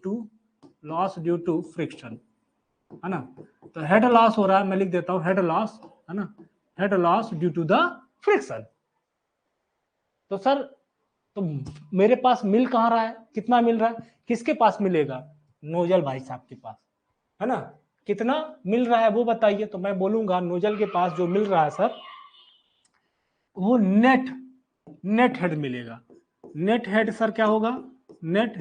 टू फ्रिक्शन, है ना। तो हेड लॉस हो रहा है, मैं लिख देता हूं हेड लॉस, है ना, head loss due to the friction. तो सर, तो मेरे पास मिल कहां रहा है? कितना मिल रहा है? किसके पास मिलेगा? नोजल भाई साहब के पास, है ना। कितना मिल रहा है वो बताइए। तो मैं बोलूंगा नोजल के पास जो मिल रहा है सर, वो नेट हेड मिलेगा। नेट हेड सर क्या होगा? नेट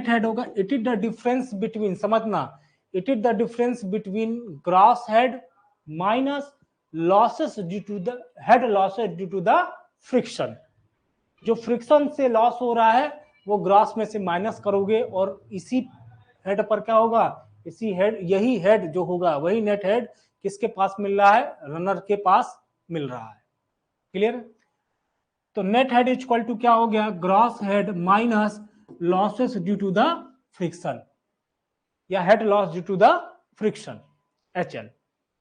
हेड होगा, it is the difference between, समझना, it is the difference between gross head minus losses due to the head losses due to the friction. जो friction से loss हो रहा है वो ग्रॉस में से माइनस करोगे और इसी हेड पर क्या होगा? इसी हेड, यही हेड जो होगा वही नेट हेड किसके पास मिल रहा है? रनर के पास मिल रहा है। क्लियर? तो net head is equal to क्या हो गया? Gross head minus losses due to the friction, या head loss due to the friction, HL।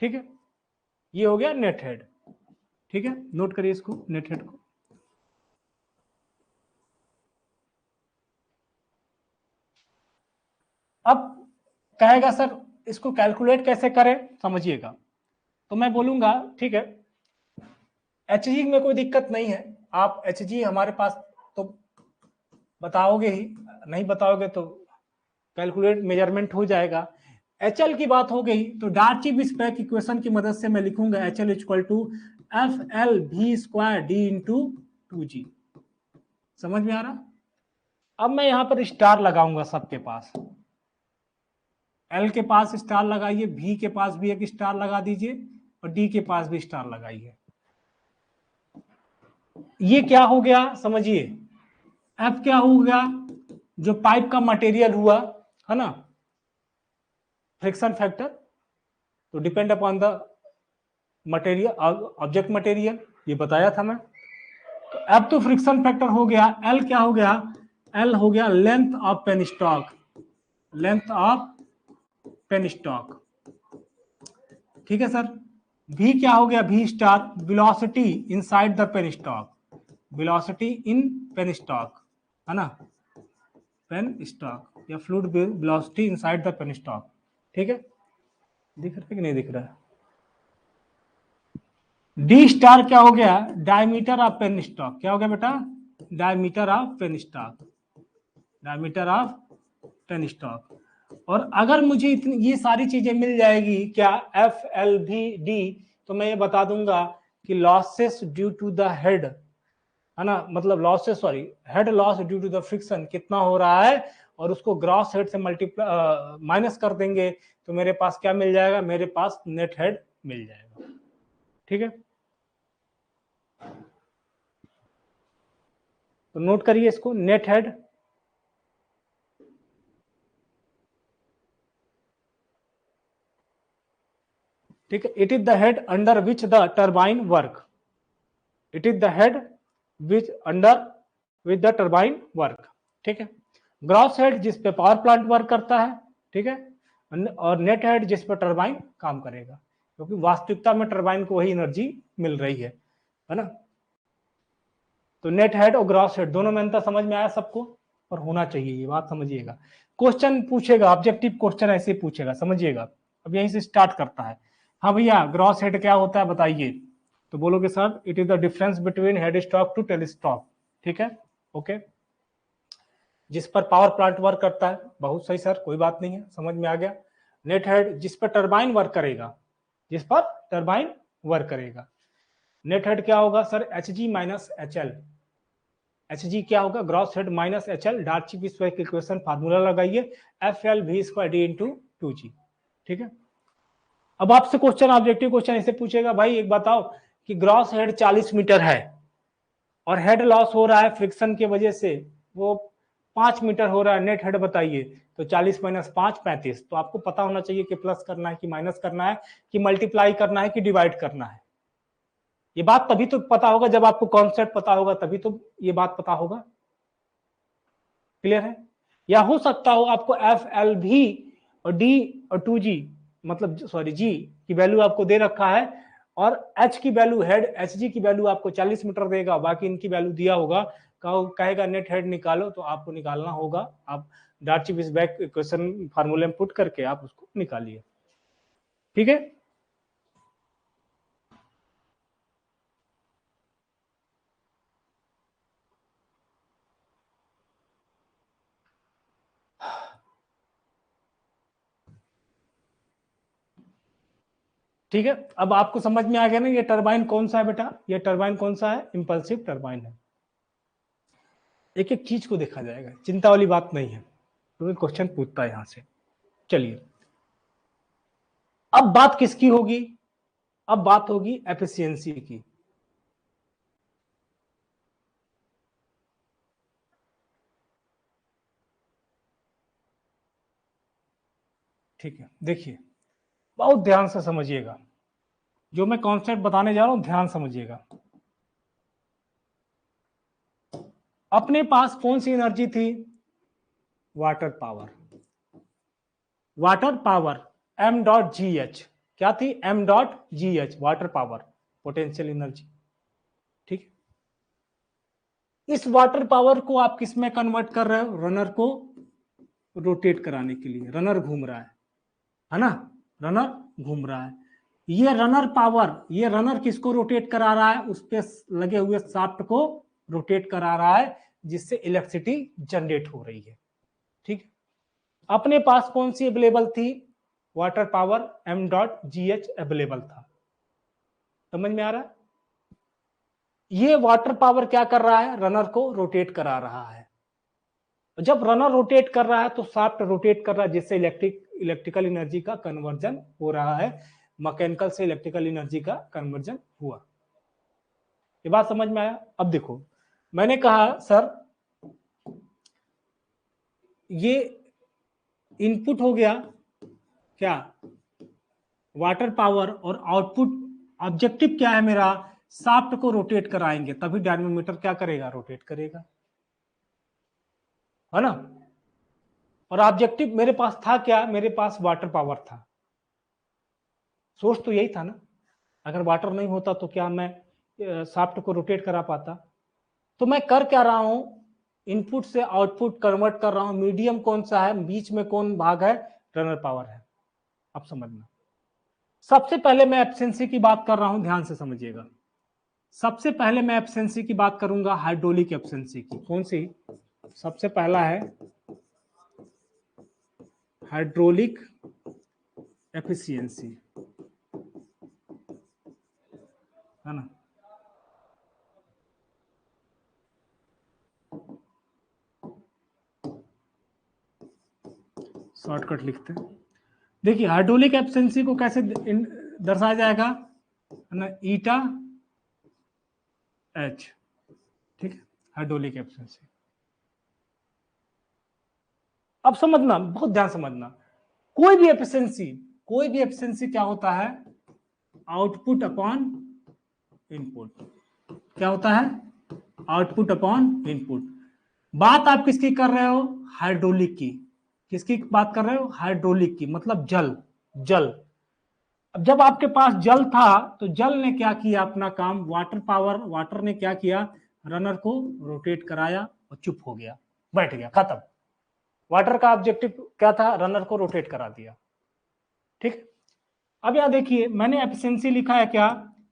ठीक है, ये हो गया नेट हेड। ठीक है, नोट करिए इसको, नेट हेड को। अब कहेगा सर इसको कैलकुलेट कैसे करें, समझिएगा। तो मैं बोलूंगा ठीक है, HG में कोई दिक्कत नहीं है। आप HG हमारे पास तो बताओगे ही, नहीं बताओगे तो कैलकुलेट मेजरमेंट हो जाएगा। HL की बात हो गई तो डार्ची-विस्पैक इक्वेशन की मदद से मैं लिखूंगा HL equal to FL_V² D into 2G। समझ में आ रहा? अब मैं यहां पर स्टार लगाऊंगा सबके पास। L के पास स्टार लगाइए, V के पास भी एक स्टार लगा दीजिए और D के पास भी स्टार लगाइए। ये क्या हो गया समझिए, F क्या हो गया? जो पाइप का मटेरियल हुआ, है ना, फ्रिक्शन फैक्टर, तो depend upon the material, object material, ये बताया था मैं। तो अब तो फ्रिक्शन फैक्टर हो गया। L क्या हो गया? L हो गया length of penstock, length of penstock. ठीक है सर। V क्या हो गया? V star velocity inside the penstock, velocity in penstock, है ना, पेन स्टॉक या fluid velocity inside the penstock. ठीक है, दिख रहा है कि नहीं दिख रहा है? डी स्टार क्या हो गया? Diameter of penstock. क्या हो गया बेटा? Diameter of penstock, diameter of penstock. और अगर मुझे इतनी ये सारी चीजें मिल जाएगी क्या, FL_V_D, तो मैं ये बता दूंगा कि losses due to the head, है ना, मतलब losses, sorry, head loss due to the friction कितना हो रहा है, और उसको ग्रॉस हेड से मल्टीप्लाई माइनस कर देंगे तो मेरे पास क्या मिल जाएगा? मेरे पास नेट हेड मिल जाएगा। ठीक है, तो नोट करिए इसको, नेट हेड। ठीक है, it is the head under which the turbine work, it is the head which under which the turbine work. ठीक है, ग्रॉस हेड जिस पे पावर प्लांट वर्क करता है, ठीक है, और नेट हेड जिस पर टरबाइन काम करेगा। क्योंकि वास्तविकता में टरबाइन को वही एनर्जी मिल रही है ना। तो नेट हेड और ग्रॉस हेड दोनों में अंतर समझ में आया सबको, और होना चाहिए, ये बात समझिएगा। क्वेश्चन पूछेगा, ऑब्जेक्टिव क्वेश्चन ऐसे पूछेगा, समझिएगा। अब यहीं से स्टार्ट करता है। हाँ भैया, ग्रॉस हेड क्या होता है बताइए, तो बोलोगे sir it is the difference between head stock to tail stock. ठीक है, ओके। जिस पर पावर प्लांट वर्क करता है, बहुत सही सर, कोई बात नहीं है, समझ में आ गया। नेट हेड जिस पर टरबाइन वर्क करेगा, जिस पर टरबाइन वर्क करेगा। नेट हेड क्या होगा sir, H G minus H L. H G क्या होगा, gross head minus H L, Darcy Weisbach equation formula लगाइए, F L V square D into two G. ठीक है, अब आपसे क्वेश्चन, ऑब्जेक्टिव क्वेश्चन ऐसे पूछेगा, भाई एक बताओ कि ग्रॉस हेड 40 मीटर है और हेड लॉस हो रहा है फ्रिक्शन की वजह से, वो 5 मीटर हो रहा है, नेट हेड बताइए। तो 40 माइनस 5 35। तो आपको पता होना चाहिए कि प्लस करना है कि माइनस करना है, कि मल्टीप्लाई करना है कि डिवाइड करना है। ये बात तभी तो पता होगा जब आपको कॉन्सेप्ट पता होगा, तभी तो ये बात पता होगा। क्लियर है? या हो सकता हो आपको एफ एल भी और डी और टू जी, मतलब सॉरी जी की वैल्यू आपको दे रखा है, और एच की वैल्यू, हेड एच जी की वैल्यू आपको 40 मीटर देगा, बाकी इनकी वैल्यू दिया होगा, कहेगा नेट हेड निकालो, तो आपको निकालना होगा, आप डार्ची-वीसबर्ग इक्वेशन फार्मूले में पुट करके आप उसको निकालिए। ठीक है, ठीक है। अब आपको समझ में आ गया ना, ये टरबाइन कौन सा है बेटा, ये टरबाइन कौन सा है, इंपल्सिव टरबाइन है। एक एक चीज को देखा जाएगा, चिंता वाली बात नहीं है, क्योंकि क्वेश्चन पूछता है यहां से। चलिए, अब बात किसकी होगी, अब बात होगी एफिशिएंसी की। ठीक है, देखिए बहुत ध्यान से समझिएगा, जो मैं कॉन्सेप्ट बताने जा रहा हूं ध्यान समझिएगा। अपने पास कौन सी एनर्जी थी, water power. Water power m dot g h, क्या थी, m dot g h, water power, potential energy. ठीक, इस वाटर पावर को आप किस में कन्वर्ट कर रहे हो, रनर को रोटेट कराने के लिए। रनर घूम रहा है ना, रनर घूम रहा है। ये रनर पावर, ये रनर किसको रोटेट करा रहा है, उस पे लगे हुए शाफ्ट को रोटेट करा रहा है, जिससे इलेक्ट्रिसिटी जनरेट हो रही है। ठीक, अपने पास कौन सी अवेलेबल थी, water power m dot g h available था। समझ में आ रहा है? ये वाटर पावर क्या कर रहा है, रनर को रोटेट करा रहा है। जब रनर रोटेट कर रहा है तो शाफ्ट रोटेट कर रहा है, जिससे इलेक्ट्रिकल एनर्जी का कन्वर्जन हो रहा है, मैकेनिकल से इलेक्ट्रिकल एनर्जी का कन्वर्जन हुआ। ये बात समझ में आया? अब देखो, मैंने कहा सर ये इनपुट हो गया क्या, वाटर पावर, और आउटपुट ऑब्जेक्टिव क्या है मेरा, शाफ्ट को रोटेट कराएंगे, तभी डायनेमोमीटर क्या करेगा, रोटेट करेगा, है ना। और ऑब्जेक्टिव मेरे पास था क्या, मेरे पास वाटर पावर था, सोर्स तो यही था ना। अगर वाटर नहीं होता तो क्या मैं शाफ्ट को रोटेट करा पाता। तो मैं कर क्या रहा हूं, इनपुट से आउटपुट कन्वर्ट कर रहा हूं, मीडियम कौन सा है, बीच में कौन भाग है, रनर पावर है। अब समझना, सबसे पहले मैं एफिशिएंसी की बात कर रहा हूं, ध्यान से समझिएगा। सबसे पहले मैं एफिशिएंसी की बात करूंगा, हाइड्रोलिक एफिशिएंसी की। कौन सी, सबसे पहला है हाइड्रोलिक एफिशिएंसी, है ना। शॉर्टकट लिखते हैं, देखिए हाइड्रोलिक एफिशिएंसी को कैसे दर्शाया जाएगा, है ना, ईटा एच। ठीक है, हाइड्रोलिक एफिशिएंसी। अब समझना, बहुत ध्यान समझना, कोई भी एफिशिएंसी, कोई भी एफिशिएंसी क्या होता है, आउटपुट अपॉन इनपुट। क्या होता है, आउटपुट अपॉन इनपुट। बात आप किसकी कर रहे हो, हाइड्रोलिक की। किसकी बात कर रहे हो, हाइड्रोलिक की, मतलब जल, जल। अब जब आपके पास जल था तो जल ने क्या किया अपना काम, वाटर ने क्या किया, रनर को रोटेट कराया और चुप हो गया, बैठ गया, खत्म। वाटर का ऑब्जेक्टिव क्या था, रनर को रोटेट करा दिया। ठीक, अब यहां देखिए मैंने एफिशिएंसी लिखा है, क्या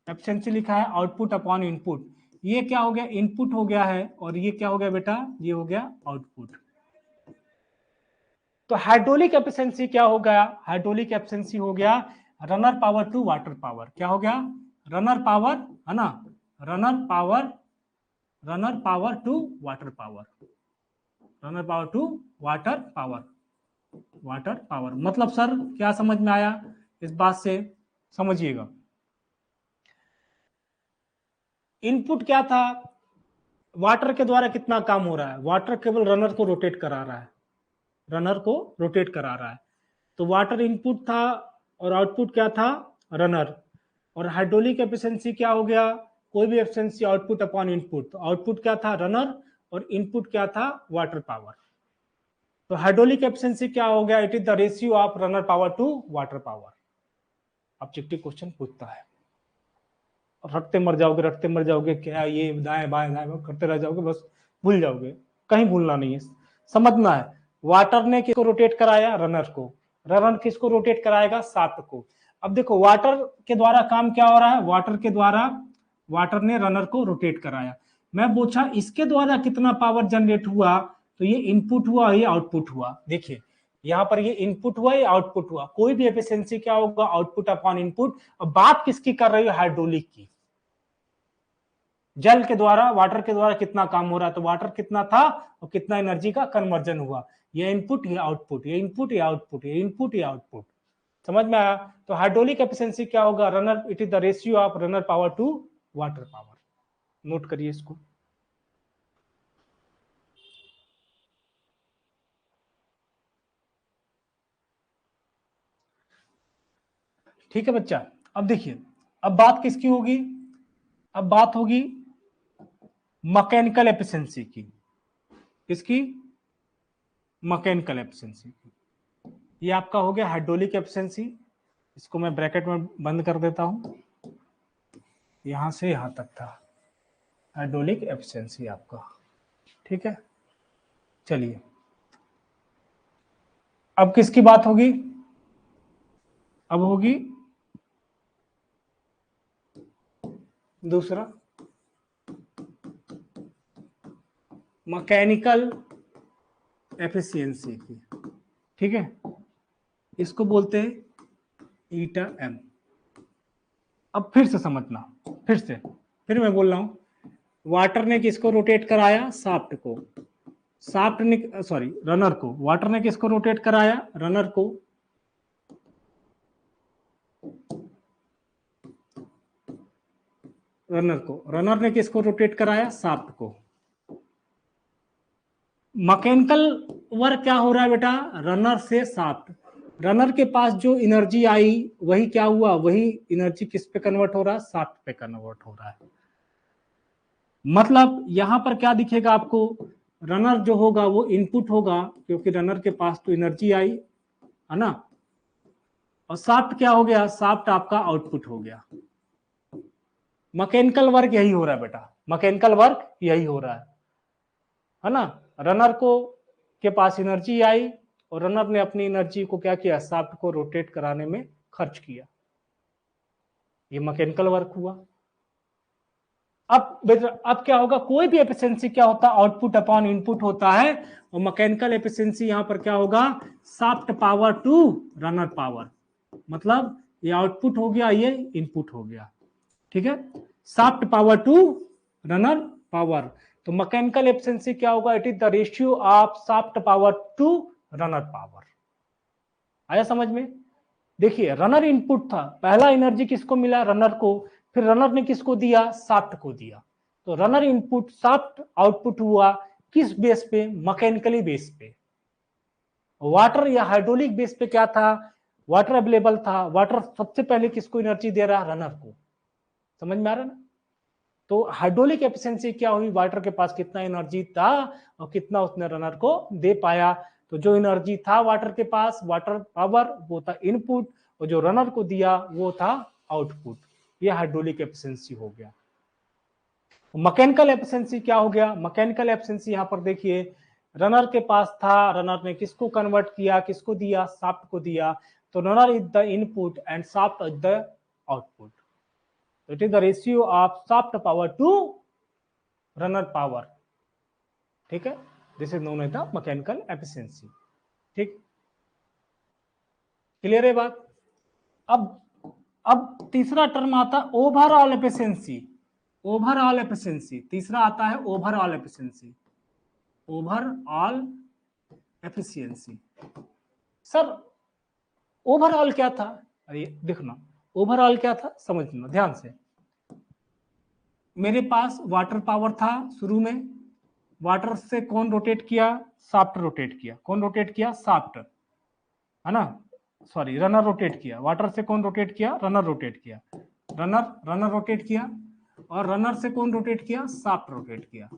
एफिशिएंसी लिखा है, आउटपुट अपॉन इनपुट। ये क्या हो गया, इनपुट हो गया है, और ये क्या हो गया बेटा, ये हो गया आउटपुट। तो हाइड्रोलिक एफिशिएंसी क्या हो गया, हाइड्रोलिक एफिशिएंसी हो गया runner power to water power. क्या हो गया, रनर पावर, है ना, runner power to water power, runner power to water power, water power. मतलब सर क्या समझ में आया इस बात से, समझिएगा। इनपुट क्या था, वाटर के द्वारा कितना काम हो रहा है, वाटर केवल रनर को रोटेट करा रहा है, रनर को रोटेट करा रहा है। तो वाटर इनपुट था और आउटपुट क्या था, रनर। और हाइड्रोलिक एफिशिएंसी क्या हो गया, कोई भी एफिशिएंसी आउटपुट अपॉन इनपुट, तो आउटपुट क्या था, रनर, और इनपुट क्या था, वाटर पावर। तो हाइड्रोलिक एफिशिएंसी क्या हो गया, it is the ratio of runner power to water power. Objective question पूछता है, रटते मर जाओगे, क्या ये दाएं बाएं करते रह जाओगे, बस भूल जाओगे, कहीं भूलना नहीं है, समझना है। वाटर ने किसको रोटेट कराया, रनर को, रनर किसको रोटेट कराएगा, शाफ्ट को। अब देखो वाटर के द्वारा काम क्या हो रहा है, वाटर के द्वारा, वाटर ने रनर को रोटेट कराया। मैं पूछा इसके द्वारा कितना पावर जनरेट हुआ, तो ये इनपुट हुआ, ये आउटपुट हुआ। देखिए यहाँ पर ये इनपुट हुआ, ये आउटपुट हुआ। कोई भी एफिशिएंसी क्या होगा, आउटपुट अपॉन इनपुट। अब बात किसकी कर रही है, हाइड्रोलिक की। जल के द्वारा, वाटर के द्वारा कितना काम हो रहा है, तो वाटर कितना था और कितना एनर्जी का कन्वर्जन हुआ, ये इनपुट, ये आउटपुट, ये इनपुट, ये आउटपुट, ये इनपुट, ये आउटपुट। समझ में आया। तो हाइड्रोलिक एफिशिएंसी क्या होगा, runner, it is the ratio of runner power to water power. Note करिए इसको। ठीक है बच्चा। अब देखिए, अब बात किसकी होगी, अब बात होगी मैकेनिकल एफिशिएंसी की। किसकी, मैकेनिकल एफिशिएंसी की। ये आपका हो गया हाइड्रोलिक एफिशिएंसी, इसको मैं ब्रैकेट में बंद कर देता हूं, यहां से यहां तक था हाइड्रोलिक एफिशिएंसी आपका। ठीक है, चलिए अब किसकी बात होगी, अब होगी दूसरा मैकेनिकल एफिशिएंसी की। ठीक है, इसको बोलते हैं ईटा एम। अब फिर से समझना, फिर मैं बोल रहा हूं, वाटर ने किसको रोटेट कराया, शाफ्ट को, शाफ्ट ने, सॉरी रनर को, वाटर ने किसको रोटेट कराया, रनर को, रनर ने किसको रोटेट कराया, शाफ्ट को। मैकेनिकल वर्क क्या हो रहा है बेटा, रनर से शाफ्ट, रनर के पास जो एनर्जी आई वही क्या हुआ, वही एनर्जी किस पे कन्वर्ट हो रहा है, शाफ्ट पे कन्वर्ट हो रहा है। मतलब यहां पर क्या दिखेगा आपको, रनर जो होगा वो इनपुट होगा, क्योंकि रनर के पास तो एनर्जी आई, है ना, और शाफ्ट क्या हो गया, शाफ्ट आपका आउटपुट हो गया। मैकेनिकल वर्क यही हो रहा है बेटा, मैकेनिकल वर्क यही हो रहा है ना। रनर को के पास एनर्जी आई और रनर ने अपनी एनर्जी को क्या किया, शाफ्ट को रोटेट कराने में खर्च किया, ये मैकेनिकल वर्क हुआ। अब क्या होगा, कोई भी एफिशिएंसी क्या होता है, आउटपुट अपॉन इनपुट होता है, और मैकेनिकल एफिशिएंसी यहां पर क्या होगा, shaft power to runner power. मतलब ये आउटपुट हो गया, ये इनपुट हो गया। ठीक है, shaft power to runner power. तो मैकेनिकल एफिशिएंसी क्या होगा, it is the ratio of shaft power to runner power. आया समझ में। देखिए रनर इनपुट था, पहला एनर्जी किसको मिला, रनर को, फिर रनर ने किसको दिया, शाफ्ट को दिया। तो रनर इनपुट, शाफ्ट आउटपुट हुआ, किस बेस पे, मैकेनिकली बेस पे। वाटर या हाइड्रोलिक बेस पे क्या था, वाटर अवेलेबल था, वाटर सबसे पहले किसको एनर्जी दे रहा, रनर को। समझ में आ रहा है ना। तो हाइड्रोलिक एफिशिएंसी क्या हुई, वाटर के पास कितना एनर्जी था और कितना उसने रनर को दे पाया। तो जो एनर्जी था वाटर के पास, वाटर पावर, वो था इनपुट, और जो रनर को दिया वो था आउटपुट। ये हाइड्रोलिक एफिशिएंसी हो गया। मैकेनिकल एफिशिएंसी क्या हो गया? मैकेनिकल एफिशिएंसी यहाँ पर देखिए, रनर के पास था, रनर ने किसको कन्वर्ट किया, किसको दिया, शाफ्ट को दिया। तो runner is the input and shaft is the output. It is the ratio of shaft power to runner power. ठीक है, this is known as the mechanical efficiency. ठीक, क्लियर है बात? अब तीसरा टर्म आता है ओवरऑल एफिशिएंसी। ओवरऑल एफिशिएंसी तीसरा आता है, overall efficiency. Overall efficiency sir overall क्या था? अरे देखना, ओवरऑल क्या था समझना ध्यान से। मेरे पास वाटर पावर था शुरू में, वाटर से कौन रोटेट किया? शाफ्ट रोटेट किया। कौन रोटेट किया? शाफ्ट, है ना, सॉरी रनर रोटेट किया। वाटर से कौन रोटेट किया? रनर रोटेट किया। रनर रोटेट किया, और रनर से कौन रोटेट किया? शाफ्ट रोटेट किया।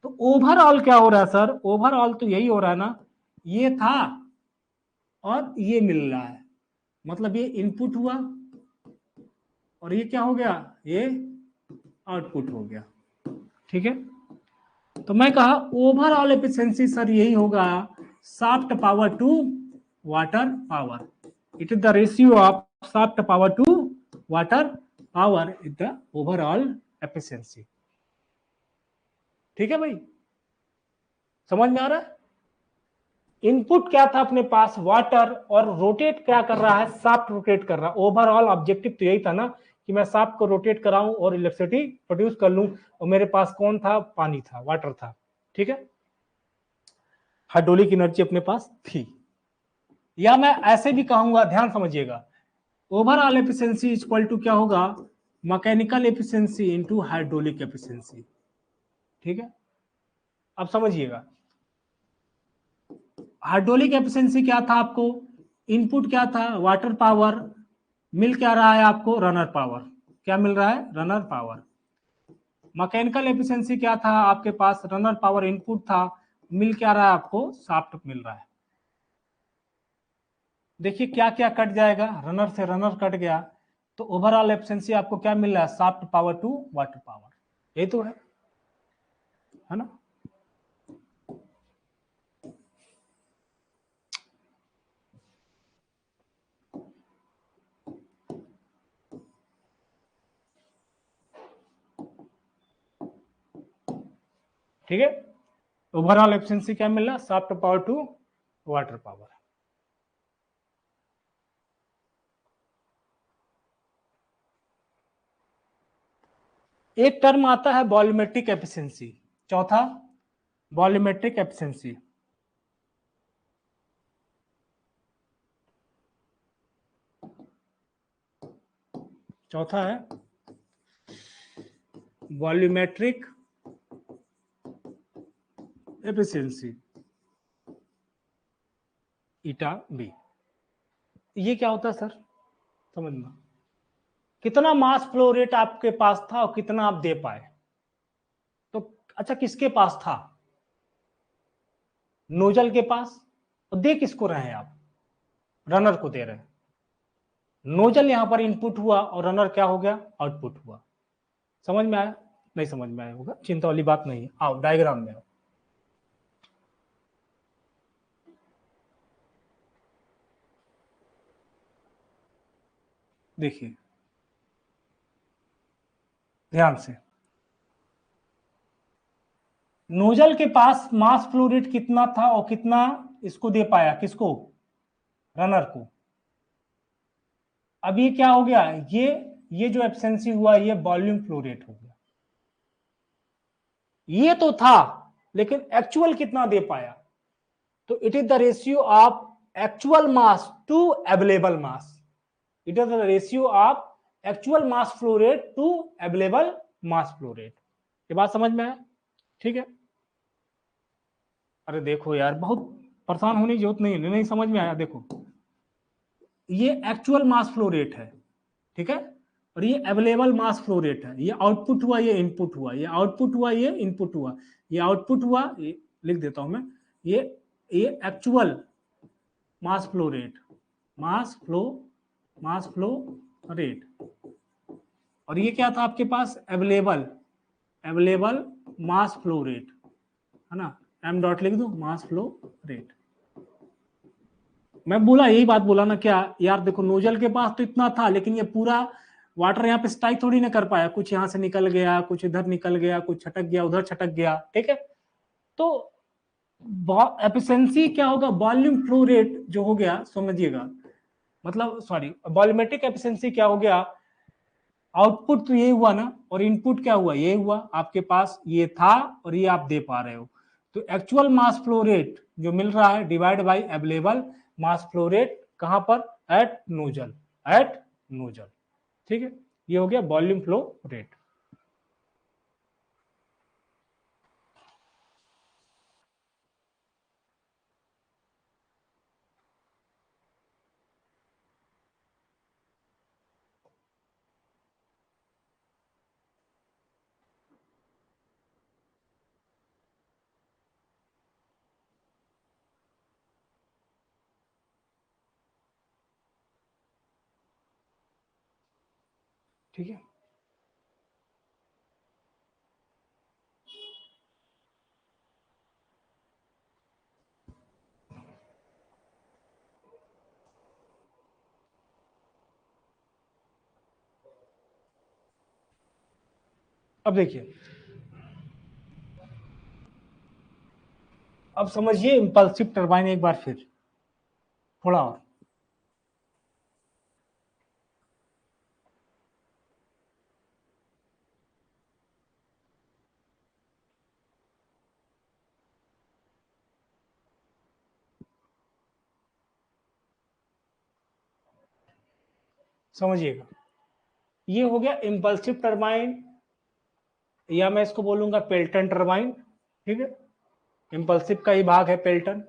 तो ओवरऑल क्या हो रहा है सर? ओवरऑल तो यही हो रहा है ना, ये था और ये मिल रहा है, मतलब ये इनपुट हुआ और ये क्या हो गया? ये आउटपुट हो गया। ठीक है, तो मैं कहा ओवरऑल एफिशिएंसी सर यही होगा, shaft power to water power. It is the ratio of shaft power to water power is the overall efficiency. ठीक है भाई, समझ में आ रहा है? इनपुट क्या था अपने पास? वाटर, और रोटेट क्या कर रहा है? शाफ्ट रोटेट कर रहा है। ओवरऑल ऑब्जेक्टिव तो यही था ना कि मैं शाफ्ट को रोटेट कराऊं और इलेक्ट्रिसिटी प्रोड्यूस कर लूं, और मेरे पास कौन था? पानी था, वाटर था। ठीक है, हाइड्रोलिक एनर्जी अपने पास थी। या मैं ऐसे भी कहूंगा, ध्यान समझिएगा, ओवरऑल एफिशिएंसी इक्वल टू क्या होगा? Mechanical efficiency into hydraulic efficiency. ठीक है, अब समझिएगा, हाइड्रोलिक एफिशिएंसी क्या था आपको? इनपुट क्या था? Water power. मिल क्या रहा है आपको? Runner power. क्या मिल रहा है? Runner power. मैकेनिकल एफिशिएंसी क्या था आपके पास? रनर पावर इनपुट था, मिल क्या रहा है आपको? शाफ्ट मिल रहा है। देखिए क्या क्या कट जाएगा, रनर से रनर कट गया, तो ओवरऑल एफिशिएंसी आपको क्या मिल रहा है? Shaft power to water power. ये तो है ना? ठीक है, ओवरऑल एफिशिएंसी क्या मिल रहा? Shaft power to water power. एक टर्म आता है वॉल्यूमेट्रिक एफिशिएंसी। चौथा, वॉल्यूमेट्रिक एफिशिएंसी। चौथा है वॉल्यूमेट्रिक एफिशिएंसी, ईटा बी। ये क्या होता है सर? समझना, कितना मास फ्लो रेट आपके पास था और कितना आप दे पाए। तो अच्छा, किसके पास था? नोजल के पास। और दे किसको रहे हैं आप? रनर को दे रहे हैं। नोजल यहां पर इनपुट हुआ और रनर क्या हो गया? आउटपुट हुआ। समझ में आया? नहीं समझ में आया होगा, चिंता वाली बात नहीं है। आओ डायग्राम में आओ, देखिए ध्यान से। नोजल के पास मास फ्लो रेट कितना था और कितना इसको दे पाया? किसको? रनर को। अब ये क्या हो गया? ये जो एफिशिएंसी हुआ, ये वॉल्यूम फ्लो रेट हो गया। ये तो था, लेकिन एक्चुअल कितना दे पाया? तो it is the ratio of actual mass to available mass. It is the ratio of actual mass flow rate to available mass flow rate. ये बात समझ में आया? ठीक है, अरे देखो यार, बहुत परेशान होने की जरूरत नहीं है। नहीं समझ में आया? देखो, ये एक्चुअल मास फ्लो रेट है, ठीक है, और ये अवेलेबल मास फ्लो रेट है। ये आउटपुट हुआ, ये इनपुट हुआ, ये आउटपुट हुआ, ये इनपुट हुआ, ये आउटपुट हुआ, ये लिख देता हूं मैं, ये actual mass flow rate, mass flow मास फ्लो रेट, और ये क्या था आपके पास, अवेलेबल मास फ्लो रेट, है ना, एम डॉट लिख दो, मास फ्लो रेट। मैं बोला, यही बात बोला ना क्या यार, देखो नोजल के पास तो इतना था, लेकिन ये पूरा वाटर यहाँ पे स्ट्राइक थोड़ी ना कर पाया, कुछ यहाँ से निकल गया, कुछ इधर निकल गया, कुछ छटक गया, उधर छटक गया, ठीक है। तो एफिशिएंसी क्या होगा, वॉल्यूम फ्लो रेट जो हो गया, समझिएगा, मतलब सॉरी, वॉल्यूमेट्रिक एफिशिएंसी क्या हो गया, आउटपुट तो ये हुआ ना, और इनपुट क्या हुआ, ये हुआ, आपके पास ये था और ये आप दे पा रहे हो, तो एक्चुअल मास फ्लो रेट जो मिल रहा है divide by available mass flow rate, कहां पर, एट नोजल, एट नोजल, ठीक है, ये हो गया वॉल्यूम फ्लो रेट। ठीक है, अब देखिए, अब समझिए इंपल्सिव टरबाइन एक बार फिर थोड़ा और, समझिएगा, ये हो गया इंपल्सिव टरबाइन, या मैं इसको बोलूंगा पेल्टन टरबाइन, ठीक है, इंपल्सिव का ही भाग है पेल्टन।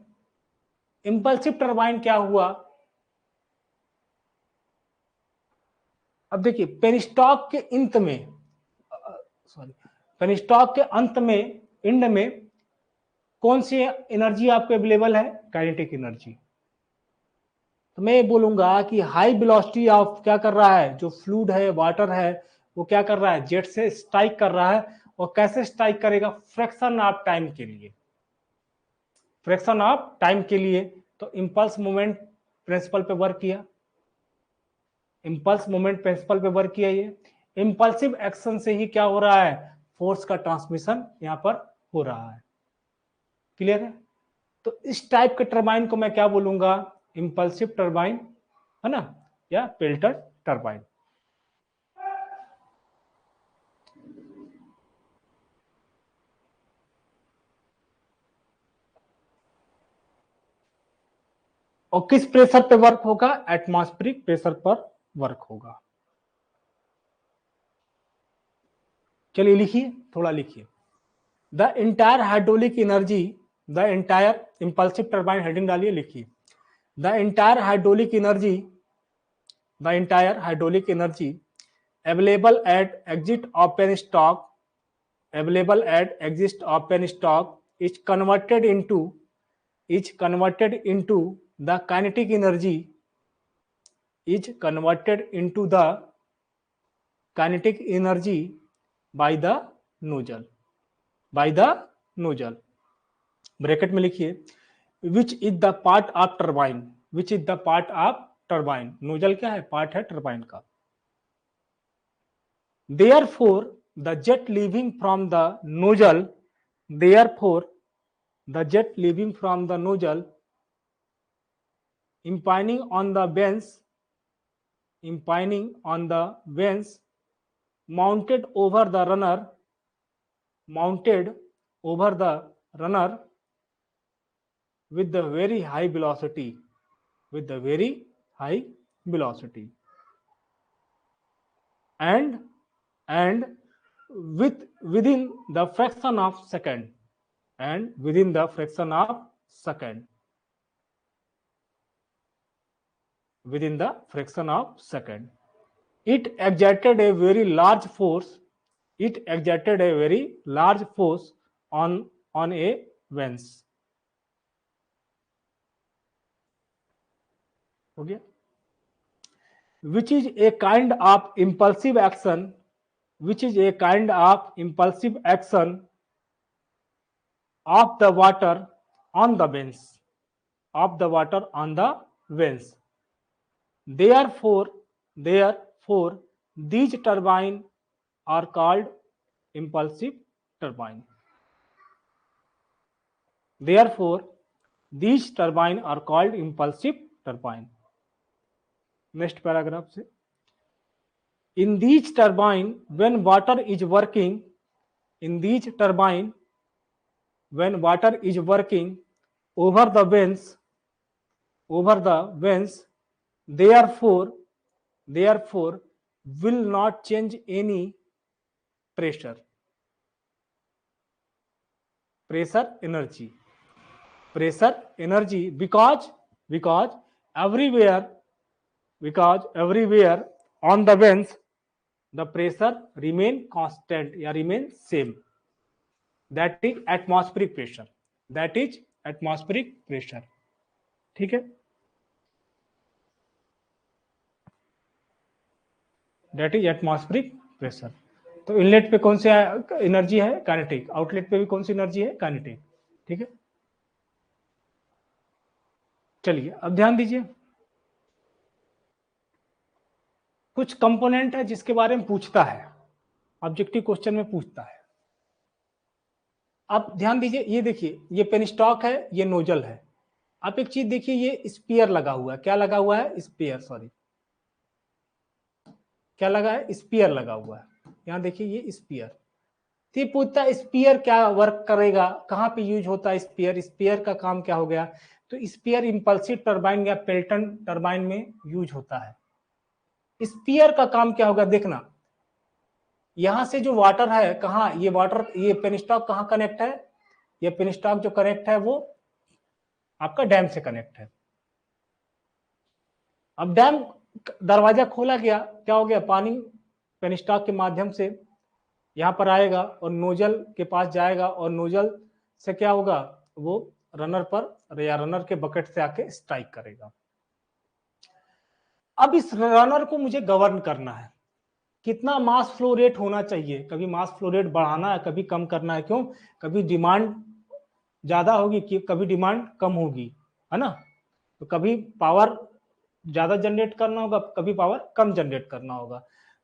इंपल्सिव टरबाइन क्या हुआ, अब देखिए पेनिस्टॉक के अंत में, सॉरी, पेनिस्टॉक के अंत में, एंड में कौन सी एनर्जी आपको अवेलेबल है, काइनेटिक एनर्जी। तो मैं ये बोलूंगा कि हाई वेलोसिटी ऑफ क्या कर रहा है, जो फ्लूइड है, वाटर है, वो क्या कर रहा है, जेट से स्ट्राइक कर रहा है, और कैसे स्ट्राइक करेगा, फ्रैक्शन ऑफ टाइम के लिए, फ्रैक्शन ऑफ टाइम के लिए, तो इंपल्स मोमेंट प्रिंसिपल पे वर्क किया, इंपल्स मोमेंट प्रिंसिपल पे वर्क किया, ये इंपल्सिव एक्शन से ही क्या हो रहा है, फोर्स का ट्रांसमिशन यहां पर हो रहा है, क्लियर है। तो इस टाइप के टरबाइन को मैं क्या बोलूंगा, इंपल्सिव टरबाइन, है ना, या पेल्टर टरबाइन। और किस प्रेशर पे वर्क होगा, एटमॉस्फेरिक प्रेशर पर वर्क होगा। चलिए लिखिए, थोड़ा लिखिए, the entire hydraulic energy, the entire, impulsive turbine heading डालिए, लिखिए, the entire hydraulic energy, the entire hydraulic energy available at exit of penstock, available at exit of penstock is converted into the kinetic energy, is converted into the kinetic energy by the nozzle, by the nozzle, bracket में लिखिए, which is the part of turbine, which is the part of turbine, nozzle क्या है, part है turbine का। Therefore, the jet leaving from the nozzle, therefore, the jet leaving from the nozzle, impining on the vanes, impining on the vanes, mounted over the runner, mounted over the runner with the very high velocity, with the very high velocity, and and within the fraction of second, and within the fraction of second, within the fraction of second, it exerted a very large force, it exerted a very large force on a vents, हो गया, which is a kind of impulsive action, which is a kind of impulsive action of the water on the veins, of the water on the veins. Therefore, therefore, these turbine are called impulsive turbine. Therefore, these turbine are called impulsive turbine. Next paragraph से, in these turbine, when water is working, in these turbine, when water is working over the veins, therefore will not change any pressure energy because everywhere on the veins the pressure remain constant या remain same, that is atmospheric pressure, that is atmospheric pressure. ठीक है, that is atmospheric pressure. तो inlet पे कौन सी energy है, kinetic, outlet पे भी कौन सी एनर्जी है, काइनेटिक. ठीक है, चलिए अब ध्यान दीजिए, कुछ कंपोनेंट है जिसके बारे में पूछता है, ऑब्जेक्टिव क्वेश्चन में पूछता है. अब ध्यान दीजिए, ये देखिए, ये पेनस्टॉक है, ये नोजल है. आप एक चीज देखिए, ये स्पीयर लगा हुआ है, क्या लगा हुआ है, स्पीयर, सॉरी क्या लगा है, स्पीयर लगा हुआ है. यहां देखिए ये स्पीयर. तो ये पूछता है स्पीयर क्या वर्क करेगा, कहां पे यूज होता है स्पीयर, स्पीयर का काम क्या हो गया. तो स्पीयर इंपल्सिव टरबाइन या पेल्टन टरबाइन में यूज होता है. स्पीयर का काम क्या होगा, देखना यहां से जो वाटर है, कहां ये वाटर, ये पेनस्टॉक कहां कनेक्ट है, ये पेनस्टॉक जो कनेक्ट है वो आपका डैम से कनेक्ट है. अब डैम दरवाजा खोला गया, क्या हो गया, पानी पेनस्टॉक के माध्यम से यहां पर आएगा और नोजल के पास जाएगा और नोजल से क्या होगा, वो रनर पर या रनर के बकेट से आके स्ट्राइक करेगा. अब इस रनर को मुझे गवर्न करना है, कितना मास फ्लो रेट होना चाहिए, कभी मास फ्लो रेट बढ़ाना है, कभी कम करना है. क्यों, कभी डिमांड ज्यादा होगी, कभी डिमांड कम होगी, है ना. तो कभी पावर ज्यादा जनरेट करना होगा, कभी पावर कम जनरेट करना होगा.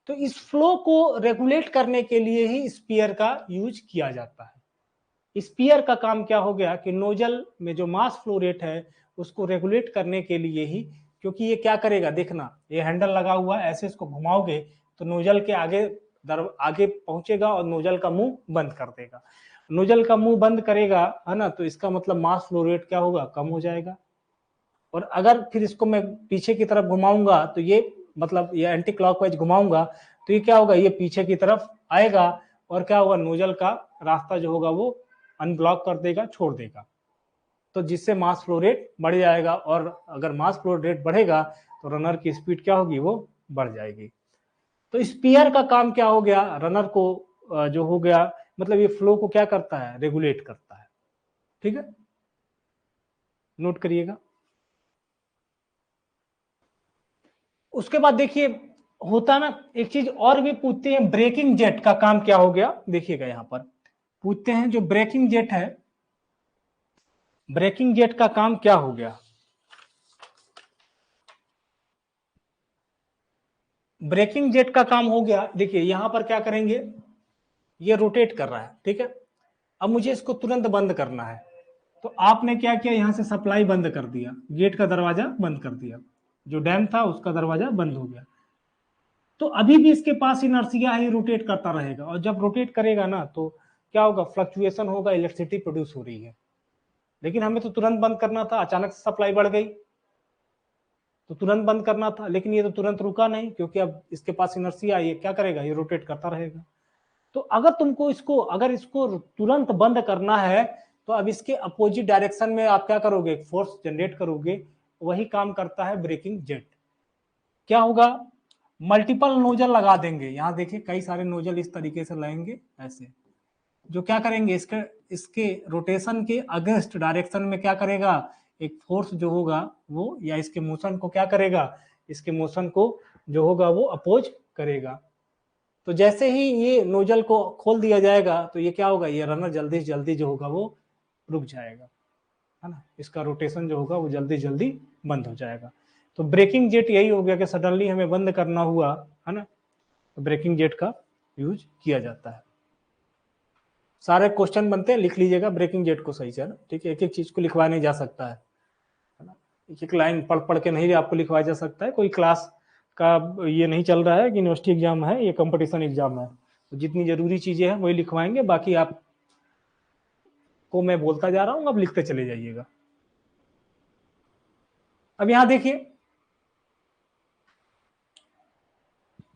तो इस फ्लो को रेगुलेट करने के लिए ही स्पीयर का यूज किया जाता है. स्पीयर का काम क्या हो गया कि नोजल में जो मास फ्लो रेट है उसको रेगुलेट करने के लिए ही, क्योंकि ये क्या करेगा, देखना ये हैंडल लगा हुआ है, ऐसे इसको घुमाओगे तो नोजल के आगे पहुंचेगा और नोजल का मुंह बंद कर देगा. नोजल का मुंह बंद करेगा, है ना, तो इसका मतलब मास फ्लो रेट क्या होगा, कम हो जाएगा. और अगर फिर इसको मैं पीछे की तरफ घुमाऊंगा तो ये मतलब ये एंटी क्लॉकवाइज घुमाऊंगा तो ये क्या होगा, ये पीछे की तरफ आएगा और क्या होगा, नोजल का रास्ता जो होगा वो अनब्लॉक कर देगा, छोड़ देगा. तो जिससे मास फ्लो रेट बढ़ जाएगा, और अगर मास फ्लो रेट बढ़ेगा तो रनर की स्पीड क्या होगी, वो बढ़ जाएगी. तो स्पीयर का काम क्या हो गया, रनर को जो हो गया, मतलब ये फ्लो को क्या करता है, रेगुलेट करता है. ठीक है, नोट करिएगा. उसके बाद देखिए होता ना, एक चीज और भी पूछते हैं, ब्रेकिंग जेट का काम क्या हो गया, देखिएगा यहां पर पूछते हैं, जो ब्रेकिंग जेट है, ब्रेकिंग जेट का काम क्या हो गया. ब्रेकिंग जेट का काम हो गया, देखिए यहां पर क्या करेंगे, ये रोटेट कर रहा है, ठीक है. अब मुझे इसको तुरंत बंद करना है, तो आपने क्या किया, यहां से सप्लाई बंद कर दिया, गेट का दरवाजा बंद कर दिया, जो डैम था उसका दरवाजा बंद हो गया. तो अभी भी इसके पास इनर्शिया है, रोटेट करता रहेगा, और जब रोटेट करेगा ना तो क्या होगा, फ्लक्चुएशन होगा, इलेक्ट्रिसिटी प्रोड्यूस हो रही है. लेकिन हमें तो तुरंत बंद करना था, अचानक से सप्लाई बढ़ गई तो तुरंत बंद करना था, लेकिन ये तो तुरंत रुका नहीं, क्योंकि अब इसके पास इनर्शिया, ये क्या करेगा, ये रोटेट करता रहेगा. तो अगर तुमको इसको तुरंत बंद करना है तो अब इसके अपोजिट डायरेक्शन में आप क्या करोगे, फोर्स जनरेट करोगे. वही काम करता है ब्रेकिंग जेट. क्या होगा, मल्टीपल नोजल लगा देंगे, यहां देखिए कई सारे नोजल इस तरीके से लगाएंगे ऐसे, जो क्या करेंगे, इसके रोटेशन के अगेंस्ट डायरेक्शन में क्या करेगा, एक फोर्स जो होगा वो, या इसके मोशन को क्या करेगा, इसके मोशन को जो होगा वो अपोज करेगा। तो जैसे ही ये नोजल को खोल दिया जाएगा तो ये क्या होगा, ये रनर जल्दी से जल्दी जो होगा वो रुक जाएगा, है ना, इसका रोटेशन जो होगा वो जल्दी जल्दी बंद हो जाएगा। तो ब्रेकिंग जेट यही हो गया कि सडनली हमें बंद करना हुआ, है ना, तो ब्रेकिंग जेट का यूज किया जाता है। सारे क्वेश्चन बनते हैं, लिख लीजिएगा ब्रेकिंग जेट को सही से, ना, ठीक है, एक एक चीज को लिखवाया नहीं जा सकता है ना, एक एक लाइन पढ़ पढ़ के नहीं आपको लिखवाया जा सकता है। कोई क्लास का ये नहीं चल रहा है कि यूनिवर्सिटी एग्जाम है, ये कंपटीशन एग्जाम है, तो जितनी जरूरी चीजें हैं वही लिखवाएंगे, बाकी आप को मैं बोलता जा रहा हूँ, अब लिखते चले जाइएगा। अब यहां देखिए,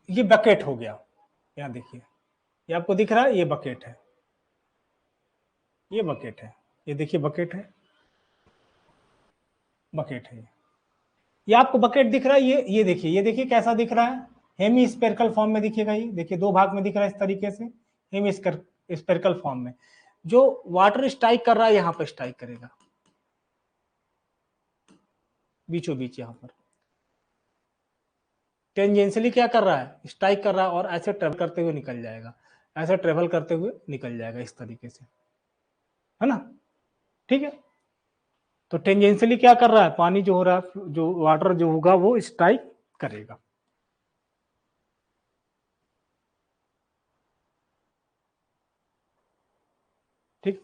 ये बकेट हो गया, यहां देखिए, ये आपको दिख रहा है, ये बकेट है, ये बकेट है, ये देखिए बकेट है, बकेट है, ये आपको बकेट दिख रहा है, ये देखिए, ये देखिए कैसा दिख रहा है, हेमी स्पेरिकल फॉर्म में दिखेगा, ये देखिए दो भाग में दिख रहा है इस तरीके से, हेमी स्पेरिकल फॉर्म में। जो वाटर स्ट्राइक कर रहा है यहां पर स्ट्राइक करेगा, बीचों बीच यहां पर टेंजेंशियली क्या कर रहा है, स्ट्राइक कर रहा है, और ऐसे ट्रेवल करते हुए निकल जाएगा, ऐसे ट्रेवल करते हुए निकल जाएगा इस तरीके से, है ना, ठीक है। तो टेंजेंशियली क्या कर रहा है, पानी जो हो रहा है, जो वाटर जो होगा वो स्ट्राइक करेगा। ठीक,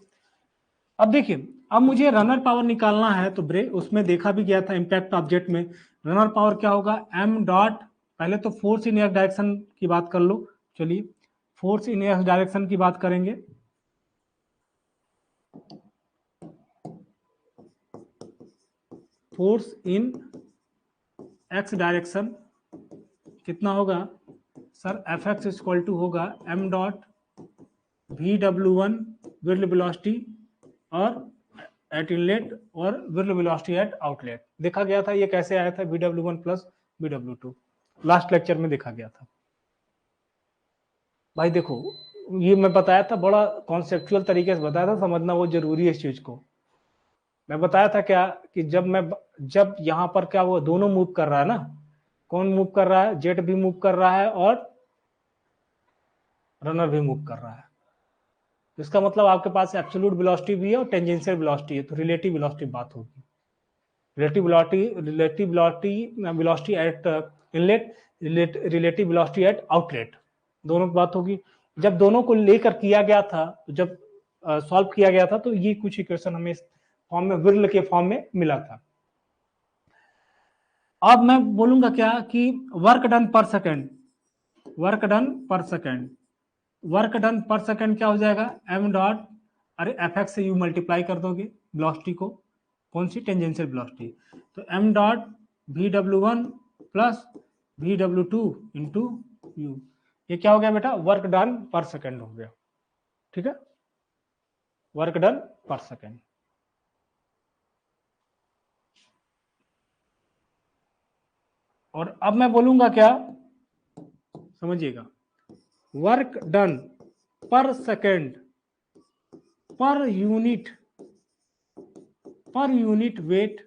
अब देखिए, अब मुझे रनर पावर निकालना है, तो ब्रेक उसमें देखा भी गया था इंपैक्ट ऑब्जेक्ट में, रनर पावर क्या होगा, एम डॉट, पहले तो फोर्स इन एक्स डायरेक्शन की बात कर लो, चलिए फोर्स इन एक्स डायरेक्शन की बात करेंगे। फोर्स इन एक्स डायरेक्शन कितना होगा sir, F X equal to होगा M dot V W one whirl velocity और एट इनलेट और विर्ल वेलोसिटी एट आउटलेट। देखा गया था ये कैसे आया था, VW1 plus VW2, last lecture में देखा गया था। भाई देखो, ये मैं बताया था, बड़ा कॉन्सेप्चुअल तरीके से बताया था, समझना वो जरूरी है इस चीज को। मैं बताया था क्या कि जब यहाँ पर क्या वो दोनों मूव कर रहा है ना, कौन मूव कर रहा है, जेट भी मूव कर रहा है और रनर भी मूव कर रहा है, तो इसका मतलब आपके पास एब्सोल्यूट वेलोसिटी भी है और टेंजेंशियल वेलोसिटी है, तो रिलेटिव वेलोसिटी बात होगी, relative velocity at inlet, relative velocity at outlet, दोनों की बात होगी। जब दोनों को लेकर किया गया था, जब सॉल्व किया गया था, तो ये कुछ इक्वेशन हमें फॉर्म में, विर्ल के फॉर्म में मिला था। अब मैं बोलूंगा क्या कि work done per second, work done per second, work done per second क्या हो जाएगा, एम डॉट, अरे एफ एक्स से यू मल्टीप्लाई कर दोगे वेलोसिटी को, कौन सी, टेंजेंशियल वेलोसिटी, तो m dot VW1 plus VW2 into u, ये क्या हो गया बेटा, वर्क डन पर सेकेंड हो गया, ठीक है, वर्क डन पर सेकेंड। और अब मैं बोलूंगा क्या, समझिएगा, work done per second per unit weight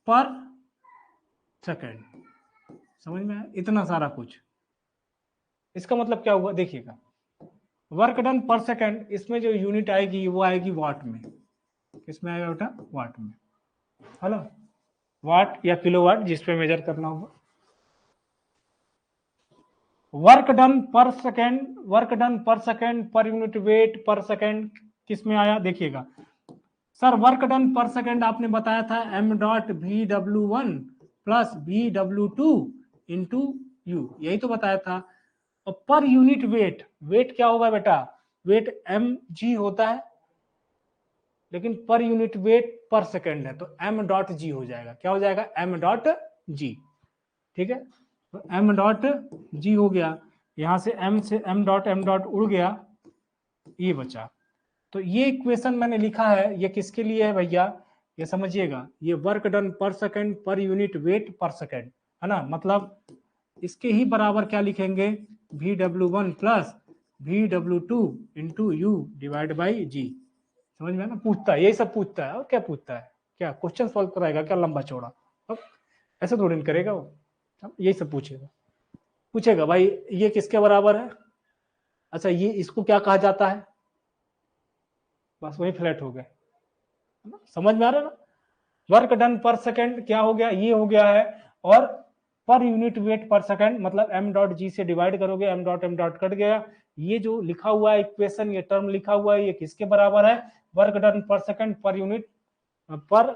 per second, समझ में आया, इतना सारा कुछ। इसका मतलब क्या हुआ, देखिएगा, वर्क डन पर सेकेंड, इसमें जो यूनिट आएगी वो आएगी वाट में, किसमें आएगा बेटा, वाट में, है ना, वाट या किलोवाट जिस पे मेजर करना होगा। Work done per second, work done per second per unit weight per second किसमें आया, देखिएगा sir, work done per second आपने बताया था m dot VW1 plus VW2 into u, यही तो बताया था। और पर यूनिट वेट, वेट क्या होगा बेटा, वेट mg होता है, लेकिन पर यूनिट वेट पर सेकेंड है, तो m डॉट जी हो जाएगा, क्या हो जाएगा, m डॉट जी, ठीक है, तो m डॉट जी हो गया, यहां से m डॉट उड़ गया, ये बचा। तो ये इक्वेशन मैंने लिखा है, ये किसके लिए है भैया, ये समझिएगा, ये work done per second per unit weight per second, है ना, मतलब इसके ही बराबर क्या लिखेंगे, VW1 plus VW2 into U divide by G, समझ में ना, पूछता है, यही सब पूछता है, और क्या पूछता है, क्या क्वेश्चन सॉल्व कराएगा क्या लंबा चौड़ा, ऐसे थोड़ी नहीं करेगा वो, यही सब पूछेगा भाई ये किसके बराबर है, अच्छा ये इसको क्या कहा जाता है, बस वही फ्लैट हो गए, समझ में आ रहा है ना। वर्क डन पर सेकंड क्या हो गया, ये हो गया है, और पर यूनिट वेट पर सेकंड मतलब एम डॉट जी से डिवाइड करोगे, एम डॉट कट गया, ये जो लिखा हुआ है इक्वेशन, ये टर्म लिखा हुआ है, ये किसके बराबर है, वर्क डन पर सेकंड पर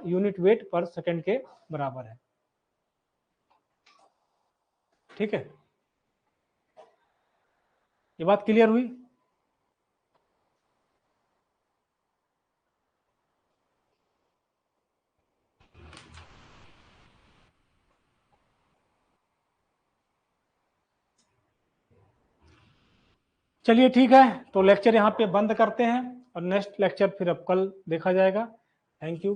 यूनिट वेट पर सेकंड के बराबर है। ठीक है, ये बात क्लियर हुई। चलिए ठीक है, तो लेक्चर यहाँ पे बंद करते हैं और नेक्स्ट लेक्चर फिर अब कल देखा जाएगा। Thank you.